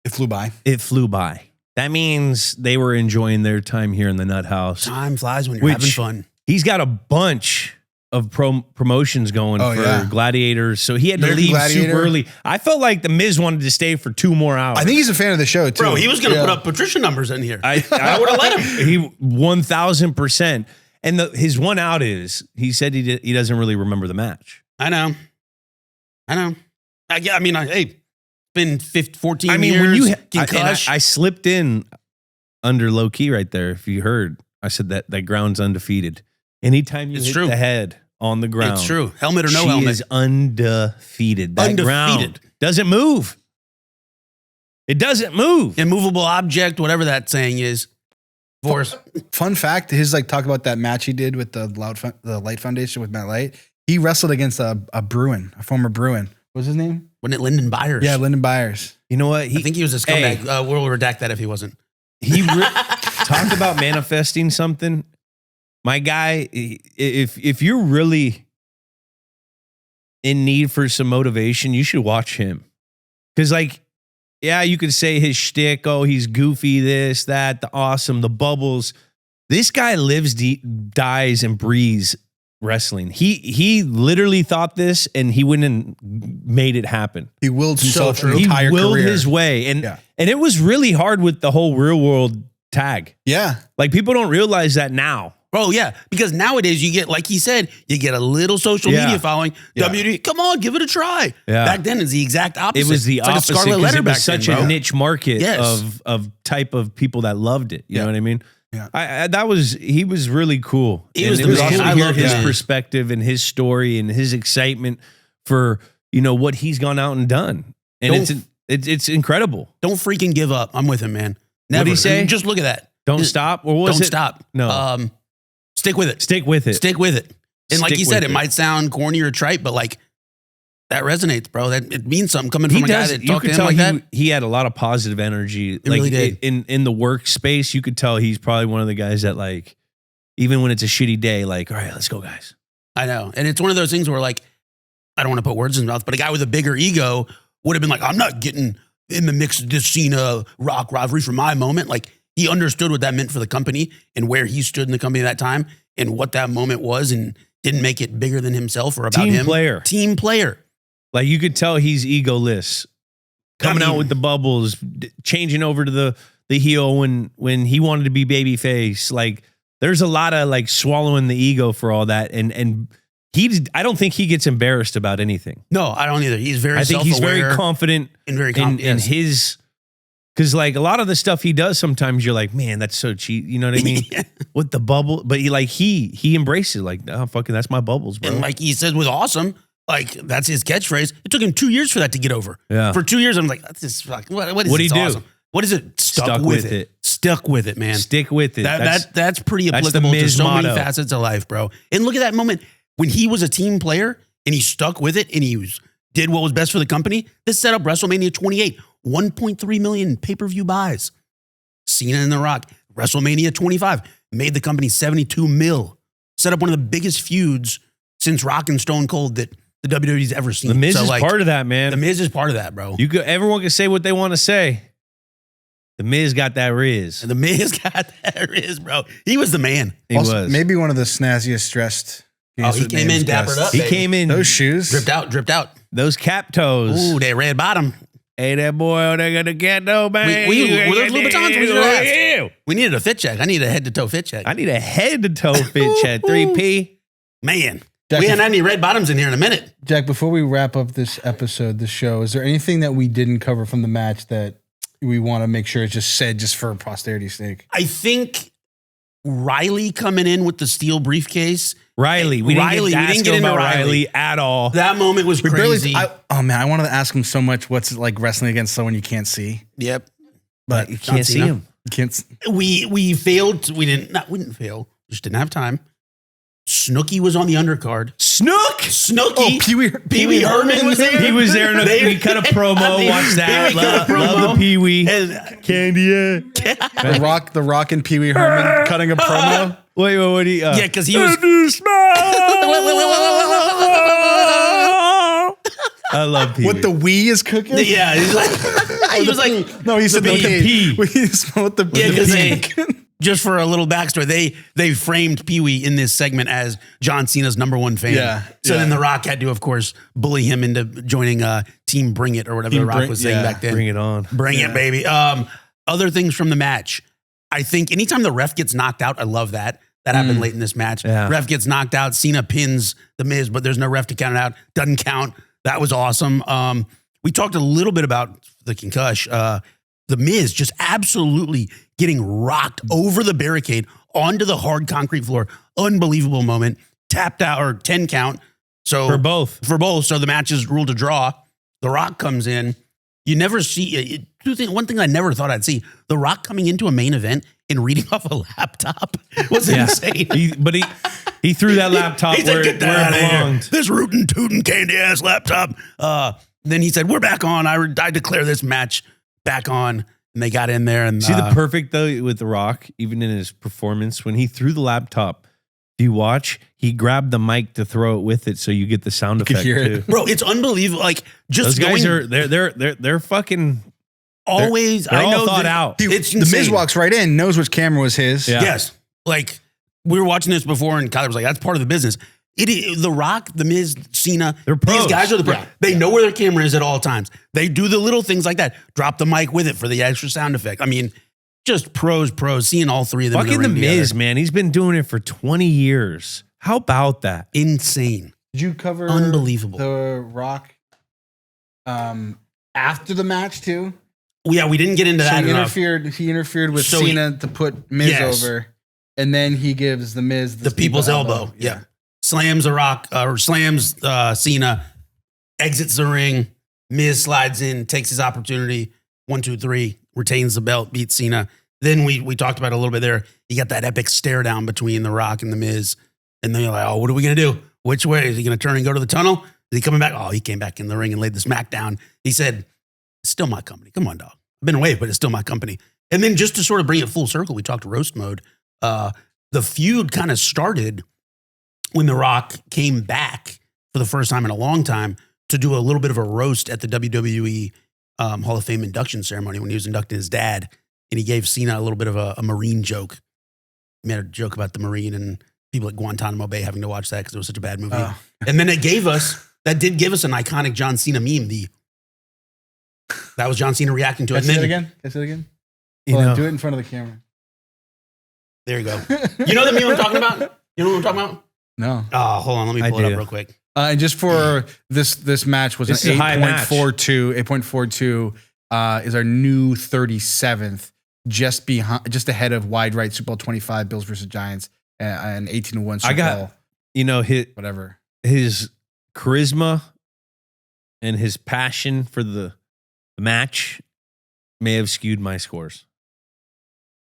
It flew by. it flew by. That means they were enjoying their time here in the Nut House. Time flies when you're Which- having fun. He's got a bunch of promotions going Oh, for yeah. Gladiators, so he had to American leave Gladiator. super early. I felt like the Miz wanted to stay for 2 more hours. I think he's a fan of the show, too. Bro, he was going to Yeah. put up Patricia numbers in here. I I would have let him. He 1000%. And his one out is he said he doesn't really remember the match. I know. Yeah, I mean, hey, it's been 14 I mean, years. when you Concuss. I slipped in under low key right there. If you heard, I said that ground's undefeated. Anytime you It's hit true. the head on the ground, It's true. Helmet or no she helmet. is undefeated. That Undefeated. ground doesn't move. It doesn't move. Immovable object, whatever that saying is. Force. Fun fact, his talk about that match he did with the Light Foundation with Matt Light. He wrestled against a Bruin, a former Bruin. What's his name? Wasn't it Lyndon Byers? Yeah, Lyndon Byers. You know what? I think he was a scumbag. We'll redact that if he wasn't. He talked about manifesting something. My guy, if you're really in need for some motivation, you should watch him. Because, yeah, you could say his shtick, oh, he's goofy, this, that, the awesome, the bubbles. This guy lives, dies, and breathes wrestling. He literally thought this, and he went and made it happen. He willed himself true. an He entire willed career. his way, and Yeah. it was really hard with the whole real world tag. Yeah. Like, people don't realize that now. Bro, yeah. Because nowadays you get, like he said, you get a little social Yeah. media following. Yeah. WWE, come on, give it a try. Yeah. Back then it's the exact opposite. It was the It's opposite like a Scarlet because Letter it back was such then, a bro. niche market Yes. of type of people that loved it. You know what I mean? Yeah. He was really cool. He And was it the was best. cool to I hear loved his him. perspective and his story and his excitement for, what he's gone out and done. And Don't- it's incredible. Don't freaking give up. I'm with him, man. Never. What'd he say? Just look at that. Don't Just stop. Or was Don't it? stop. No. Stick with it. Stick with it. Stick with it. And like Stick you said, with it might sound corny or trite, but That resonates, bro. That it means something coming from a guy that You talked to could him tell like that. he had a lot of positive energy. It really did. In the workspace, you could tell he's probably one of the guys that like, even when it's a shitty day, like, all right, let's go, guys. I know. And it's one of those things where like, I don't want to put words in his mouth, but a guy with a bigger ego would have been like, I'm not getting in the mix of this Cena Rock rivalry for my moment. Like he understood what that meant for the company and where he stood in the company at that time and what that moment was and didn't make it bigger than himself or about him. Team player. Like you could tell he's egoless, coming out with the bubbles, changing over to the heel when he wanted to be babyface. Like there's a lot of like swallowing the ego for all that, and I don't think he gets embarrassed about anything. No, I don't either. He's very. I think he's very confident and very in his. Because like a lot of the stuff he does, sometimes you're like, man, that's so cheap. You know what I mean? Yeah. With the bubble, but he embraces it, like, oh fucking, that's my bubbles, bro. And like he said with awesome. Like that's his catchphrase. It took him 2 years for that to get over. Yeah. For 2 years, I'm like, that's just like, what is What'd this he do? awesome? What is it? Stuck with it. Stuck with it, man. Stick with it. That's pretty that's the applicable to Miz so motto. many facets of life, bro. And look at that moment when he was a team player and he stuck with it and did what was best for the company. This set up WrestleMania 28, 1.3 million pay-per-view buys. Cena and The Rock, WrestleMania 25, made the company 72 mil. Set up one of the biggest feuds since Rock and Stone Cold that the WWE's ever seen. The Miz is part of that, man. The Miz is part of that, bro. Everyone can say what they want to say. The Miz got that Riz. The Miz got that Riz, bro. He was the man. He was. Maybe one of the snazziest dressed. Oh, he came in dappered up. He came in. Those shoes. Dripped out. Those cap toes. Ooh, they red bottom. Hey, that boy, they're going to get no, man. Were those Louboutins? We needed a fit check. I need a head-to-toe fit check. I need a head-to-toe fit check. 3P. Man. Jack, we haven't had any red bottoms in here in a minute. Jack, before we wrap up this episode, the show, is there anything that we didn't cover from the match that we want to make sure it's just said just for posterity's sake? I think Riley coming in with the steel briefcase. We didn't get into Riley at all. That moment was crazy. I wanted to ask him so much. What's it like wrestling against someone you can't see? Yep. But you can't see him. You can't. We failed. We didn't fail. Just didn't have time. Snooki was on the undercard. Snooki. Oh, Pee Wee Herman was there. He was there. We cut a promo. Watch that. Love the Pee Wee. Candy. The Rock and Pee Wee Herman cutting a promo. Wait, what do you? Yeah, because he was. I love Pee Wee. What the wee is cooking? Yeah, he's like, he was like, no, he said the pee. We smell what the because just for a little backstory, they framed Pee Wee in this segment as John Cena's #1 fan. Yeah. So then The Rock had to, of course, bully him into joining Team Bring It or whatever The Rock was saying back then. Bring it on. Bring it, baby. Other things from the match. I think anytime the ref gets knocked out, I love that. That happened late in this match. Yeah. Ref gets knocked out. Cena pins The Miz, but there's no ref to count it out. Doesn't count. That was awesome. We talked a little bit about the concussion. The Miz just absolutely getting rocked over the barricade onto the hard concrete floor. Unbelievable moment. Tapped out or 10 count. So For both. So the match is ruled a draw. The Rock comes in. You never see one thing I never thought I'd see. The Rock coming into a main event and reading off a laptop was insane. He threw that laptop where it belonged. This rootin' tootin' candy ass laptop. Then he said, "We're back on. I declare this match back on." And they got in there and see the perfect though with The Rock, even in his performance when he threw the laptop. If you watch, he grabbed the mic to throw it with it, so you get the sound effect too. Bro, it's unbelievable. Like just those guys they're fucking always. They're all thought out. It's the Miz walks right in, knows which camera was his. Yeah. Yes, like we were watching this before, and Kyler was like, "That's part of the business." The Rock, the Miz, Cena, they're pros. These guys are the pros. Yeah. They know where their camera is at all times. They do the little things like that. Drop the mic with it for the extra sound effect. I mean, just pros. Seeing all three of them. Fucking the Miz, man. He's been doing it for 20 years. How about that? Insane. Did you cover unbelievable The Rock after the match too? Yeah, we didn't get into that. He interfered with Cena to put Miz over, and then he gives the Miz the people's elbow. Yeah. Slams The Rock or slams Cena, exits the ring. Miz slides in, takes his opportunity. 1, 2, 3, retains the belt, beats Cena. Then we talked about it a little bit there. You got that epic stare down between The Rock and the Miz. And then you're like, oh, what are we going to do? Which way? Is he going to turn and go to the tunnel? Is he coming back? Oh, he came back in the ring and laid the smack down. He said, it's still my company. Come on, dog. I've been away, but it's still my company. And then just to sort of bring it full circle, we talked roast mode. The feud kind of started when The Rock came back for the first time in a long time to do a little bit of a roast at the WWE Hall of Fame induction ceremony when he was inducting his dad. And he gave Cena a little bit of a Marine joke. He made a joke about the Marine and people at Guantanamo Bay having to watch that because it was such a bad movie. Oh. And then that did give us an iconic John Cena meme. That was John Cena reacting to it. Can I say it again? Do it in front of the camera. There you go. You know the meme I'm talking about? You know what I'm talking about? No. Oh, hold on. Let me pull it up real quick. And just for this match was an 8.42. 8.42 is our new 37th, just ahead of wide right Super Bowl 25 Bills versus Giants and 18-1 Super Bowl. His charisma and his passion for the match may have skewed my scores.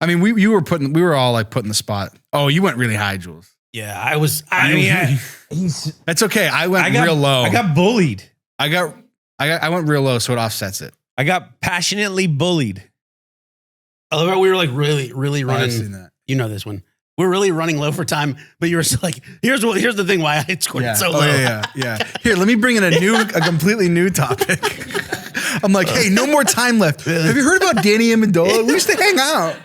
I mean, we were all like put in the spot. Oh, you went really high, Jules. Yeah, I was. That's okay. I went real low. I got bullied. I went real low, so it offsets it. I got passionately bullied. I love how we were like really running. I've seen that. You know this one. We're really running low for time, but you were still like, here's the thing why I scored it so low. Yeah. Here, let me bring in a completely new topic. I'm like, hey, no more time left. Have you heard about Danny Amendola? We used to hang out.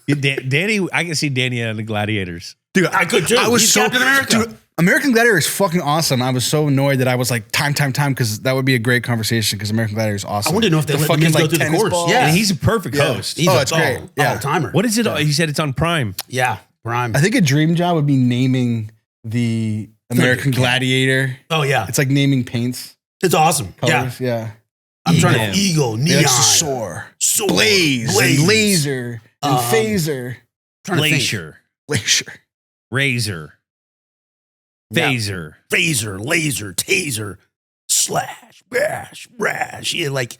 Danny, I can see Danny on the Gladiators. Dude, I could too. He's Captain America. Dude, American Gladiator is fucking awesome. I was so annoyed that I was like, time, because that would be a great conversation because American Gladiator is awesome. I want to know if they let the go through the course. Balls. Yeah, and he's a perfect host. It's great. All-timer. What is it? He said it's on Prime. Yeah, Prime. I think a dream job would be naming the American Gladiator. Oh, yeah. It's like naming paints. It's awesome. Colors. Yeah. I'm trying to Eagle, Neon. Soar. Blaze. And Laser. And Phaser. Glacier. Razor. Phaser. Phaser, laser, taser, slash, brash. Yeah, like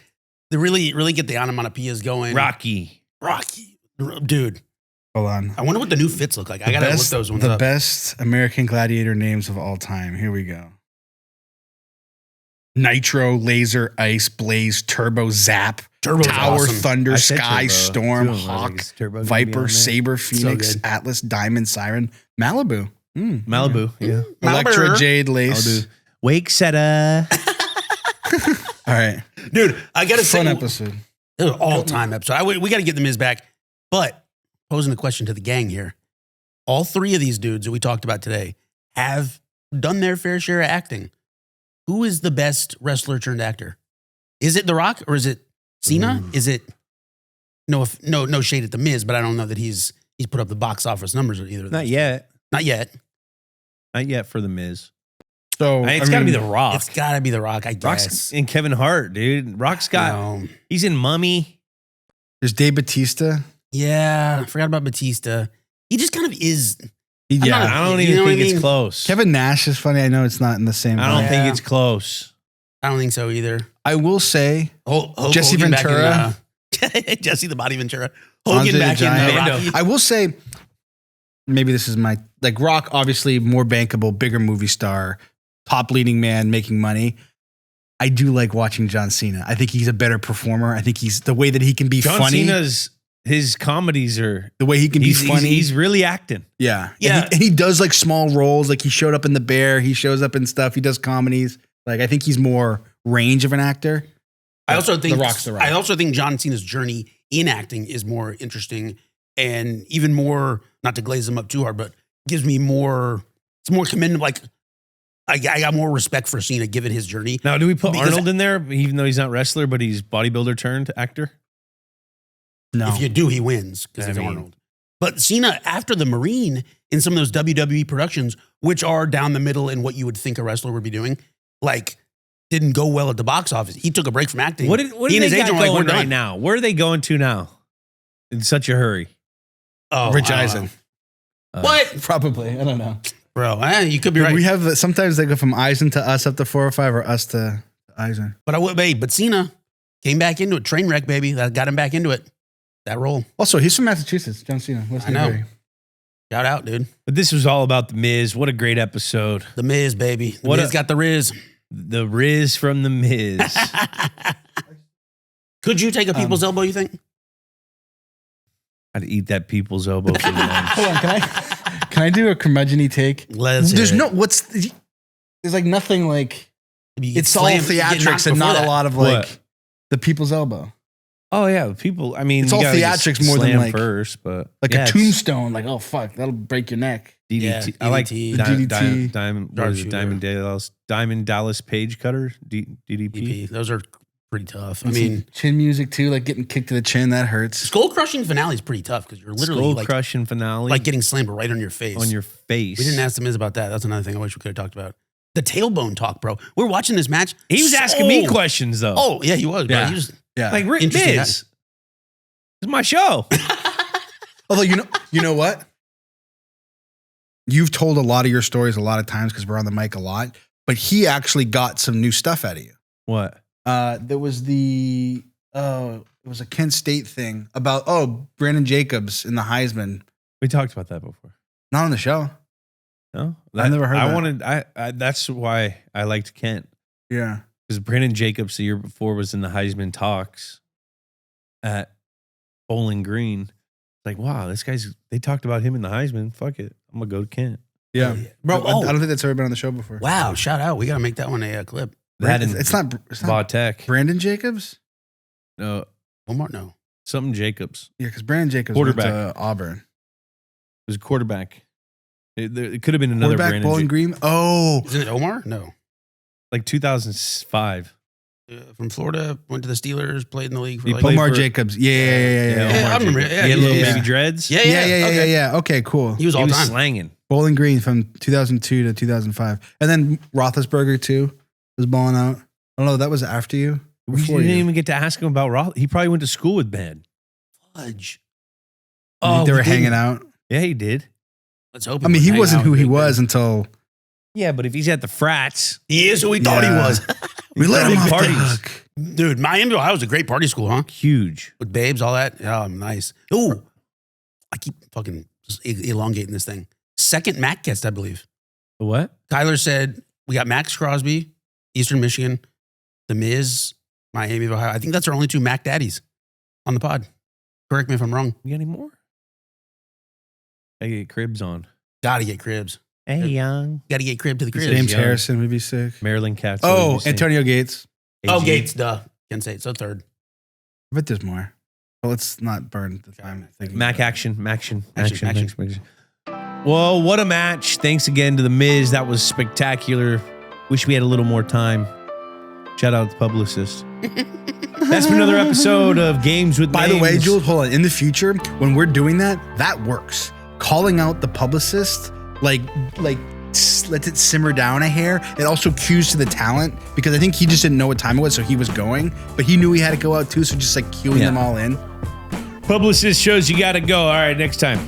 they really get the onomatopoeias going. Rocky. Dude. Hold on. I wonder what the new fits look like. I gotta look those ones up. The best American Gladiator names of all time. Here we go. Nitro, Laser, Ice, Blaze, Turbo, Zap, Turbo's Tower, awesome. Thunder, Sky, Turbo. Storm, Hawk, Viper, Saber, Phoenix, So Atlas, Diamond, Siren, Malibu. Malibu. Yeah. Electra, Jade, Lace. Wake Setter. All right. Dude, I gotta say. Fun episode. It was an all-time episode. We gotta get the Miz back. But posing the question to the gang here. All three of these dudes that we talked about today have done their fair share of acting. Who is the best wrestler turned actor? Is it The Rock or is it Cena? Is it no shade at the Miz, but I don't know that he's put up the box office numbers or either of those. Not yet. Not yet for the Miz. So it's got to be The Rock. It's got to be The Rock, I guess. Rock's and Kevin Hart, dude. Rock's got. He's in Mummy. There's Dave Bautista. Yeah, I forgot about Batista. He just kind of is. Yeah, I don't even think it's close. Kevin Nash is funny. I know it's not in the same. I don't think it's close. I don't think so either. I will say Jesse Hogan Ventura. Jesse the Body Ventura. Hogan back in Rocky. I will say, maybe this is my, like Rock, obviously more bankable, bigger movie star, top leading man, making money. I do like watching John Cena. I think he's a better performer. I think he's the way that he can be funny. John Cena's, his comedies are the way he can be funny. He's really acting. Yeah. And he does like small roles. Like he showed up in The Bear. He shows up in stuff. He does comedies. Like I think he's more range of an actor. I also think The Rock's The Rock. I also think John Cena's journey in acting is more interesting and even more, not to glaze him up too hard, but gives me more, it's more commendable. Like I got more respect for Cena given his journey. Now, do we put Arnold in there, even though he's not wrestler, but he's bodybuilder turned actor? No. If you do, he wins because he's Arnold. But Cena, after the Marine, in some of those WWE productions, which are down the middle in what you would think a wrestler would be doing, like didn't go well at the box office. He took a break from acting. What did they got going right now? Where are they going to now? In such a hurry. Oh, Rich Eisen. What? Probably. I don't know. Bro, you could be right. We have sometimes they go from Eisen to us up to 405 or us to Eisen. But Cena came back into it. Train wreck, baby. That got him back into it. That role. Also, he's from Massachusetts, John Cena. I know. Shout out, dude. But this was all about The Miz. What a great episode. The Miz, baby. The Miz got the Riz. The Riz from the Miz. Could you take a people's elbow, you think? I'd eat that people's elbow for lunch. Hold on, can I do a curmudgeon-y take? There's like nothing like, it's all theatrics and not a lot of like the people's elbow. Oh yeah, people. I mean, it's all theatrics more than like first, but like a tombstone. Like, oh fuck, that'll break your neck. DDT. Yeah, I like DDT. Diamond Dallas Page Cutter. DDP. Those are pretty tough. I mean, chin music too, like getting kicked to the chin. That hurts. Skull crushing finale is pretty tough because you're literally crushing finale, like getting slammed right on your face. On your face. We didn't ask the Miz about that. That's another thing I wish we could have talked about. The tailbone talk, bro. We're watching this match. He was asking me questions though. Oh yeah, he was. Bro. Yeah. He was, like Rick Miz. It's my show. Although you know what? You've told a lot of your stories a lot of times because we're on the mic a lot, but he actually got some new stuff out of you. What? There was it was a Kent State thing about Brandon Jacobs in the Heisman. We talked about that before. Not on the show. No, I've never heard that. I that's why I liked Kent. Yeah, because Brandon Jacobs the year before was in the Heisman talks at Bowling Green. Like, wow, they talked about him in the Heisman. Fuck it, I'm gonna go to Kent. Yeah, bro. I don't think that's ever been on the show before. Wow, shout out. We gotta make that one a clip. It's not Tech. Brandon Jacobs. No, Omar. No, something Jacobs. Yeah, because Brandon Jacobs quarterback went to Auburn. It was a quarterback. It could have been another quarterback. Brandon Bowling Green. Oh, isn't it Omar? No, like 2005. From Florida, went to the Steelers, played in the league for Omar Jacobs. Yeah. I remember. Yeah, he had little baby dreads. Yeah. Okay, cool. He was all time slanging. Bowling Green from 2002 to 2005, and then Roethlisberger too was balling out. I don't know. That was after you. We didn't even get to ask him about Roth. He probably went to school with Ben. Fudge. They were hanging out. Yeah, he did. Let's hope. I mean, he wasn't who he was until. Yeah, but if he's at the frats, he is who we thought he was. We let him off parties. the hook. Dude, Miami, Ohio was a great party school, huh? Huge. With babes, all that. Oh, nice. Ooh, I keep fucking just elongating this thing. Second Mac guest, I believe. What? Tyler said, we got Max Crosby, Eastern Michigan, The Miz, Miami, Ohio. I think that's our only two Mac daddies on the pod. Correct me if I'm wrong. You got any more? I get Cribs on. Gotta get Cribs. Hey, young. Gotta get Crib to the Cribs. James Harrison would be sick. Maryland Cats. Antonio Gates. Oh, Gates, duh. Can't say it. So third. I bet there's more. But let's not burn the time. Mac action. Well, what a match. Thanks again to The Miz. That was spectacular. Wish we had a little more time. Shout out to the publicist. That's been another episode of Games with By Names. the way, Jules, hold on. In the future, when we're doing that works. Calling out the publicist, like lets it simmer down a hair. It also cues to the talent because I think he just didn't know what time it was, so he was going, but he knew he had to go out too, so just like cueing them all in. Publicist shows you got to go. All right, next time.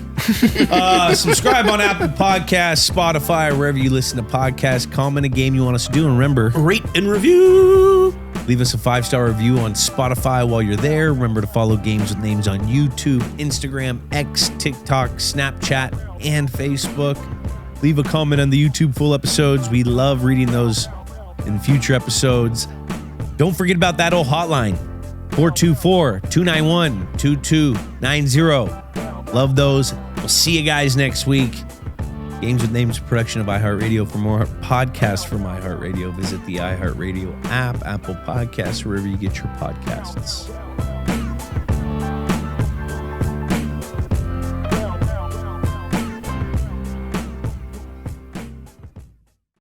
Subscribe on Apple Podcasts, Spotify, wherever you listen to podcasts. Comment a game you want us to do, and remember, rate and review. Leave us a 5-star review on Spotify while you're there. Remember to follow Games with Names on YouTube, Instagram, X, TikTok, Snapchat, and Facebook. Leave a comment on the YouTube full episodes. We love reading those in future episodes. Don't forget about that old hotline, 424-291-2290. Love those. We'll see you guys next week. Games with Names, production of iHeartRadio. For more podcasts from iHeartRadio, visit the iHeartRadio app, Apple Podcasts, wherever you get your podcasts.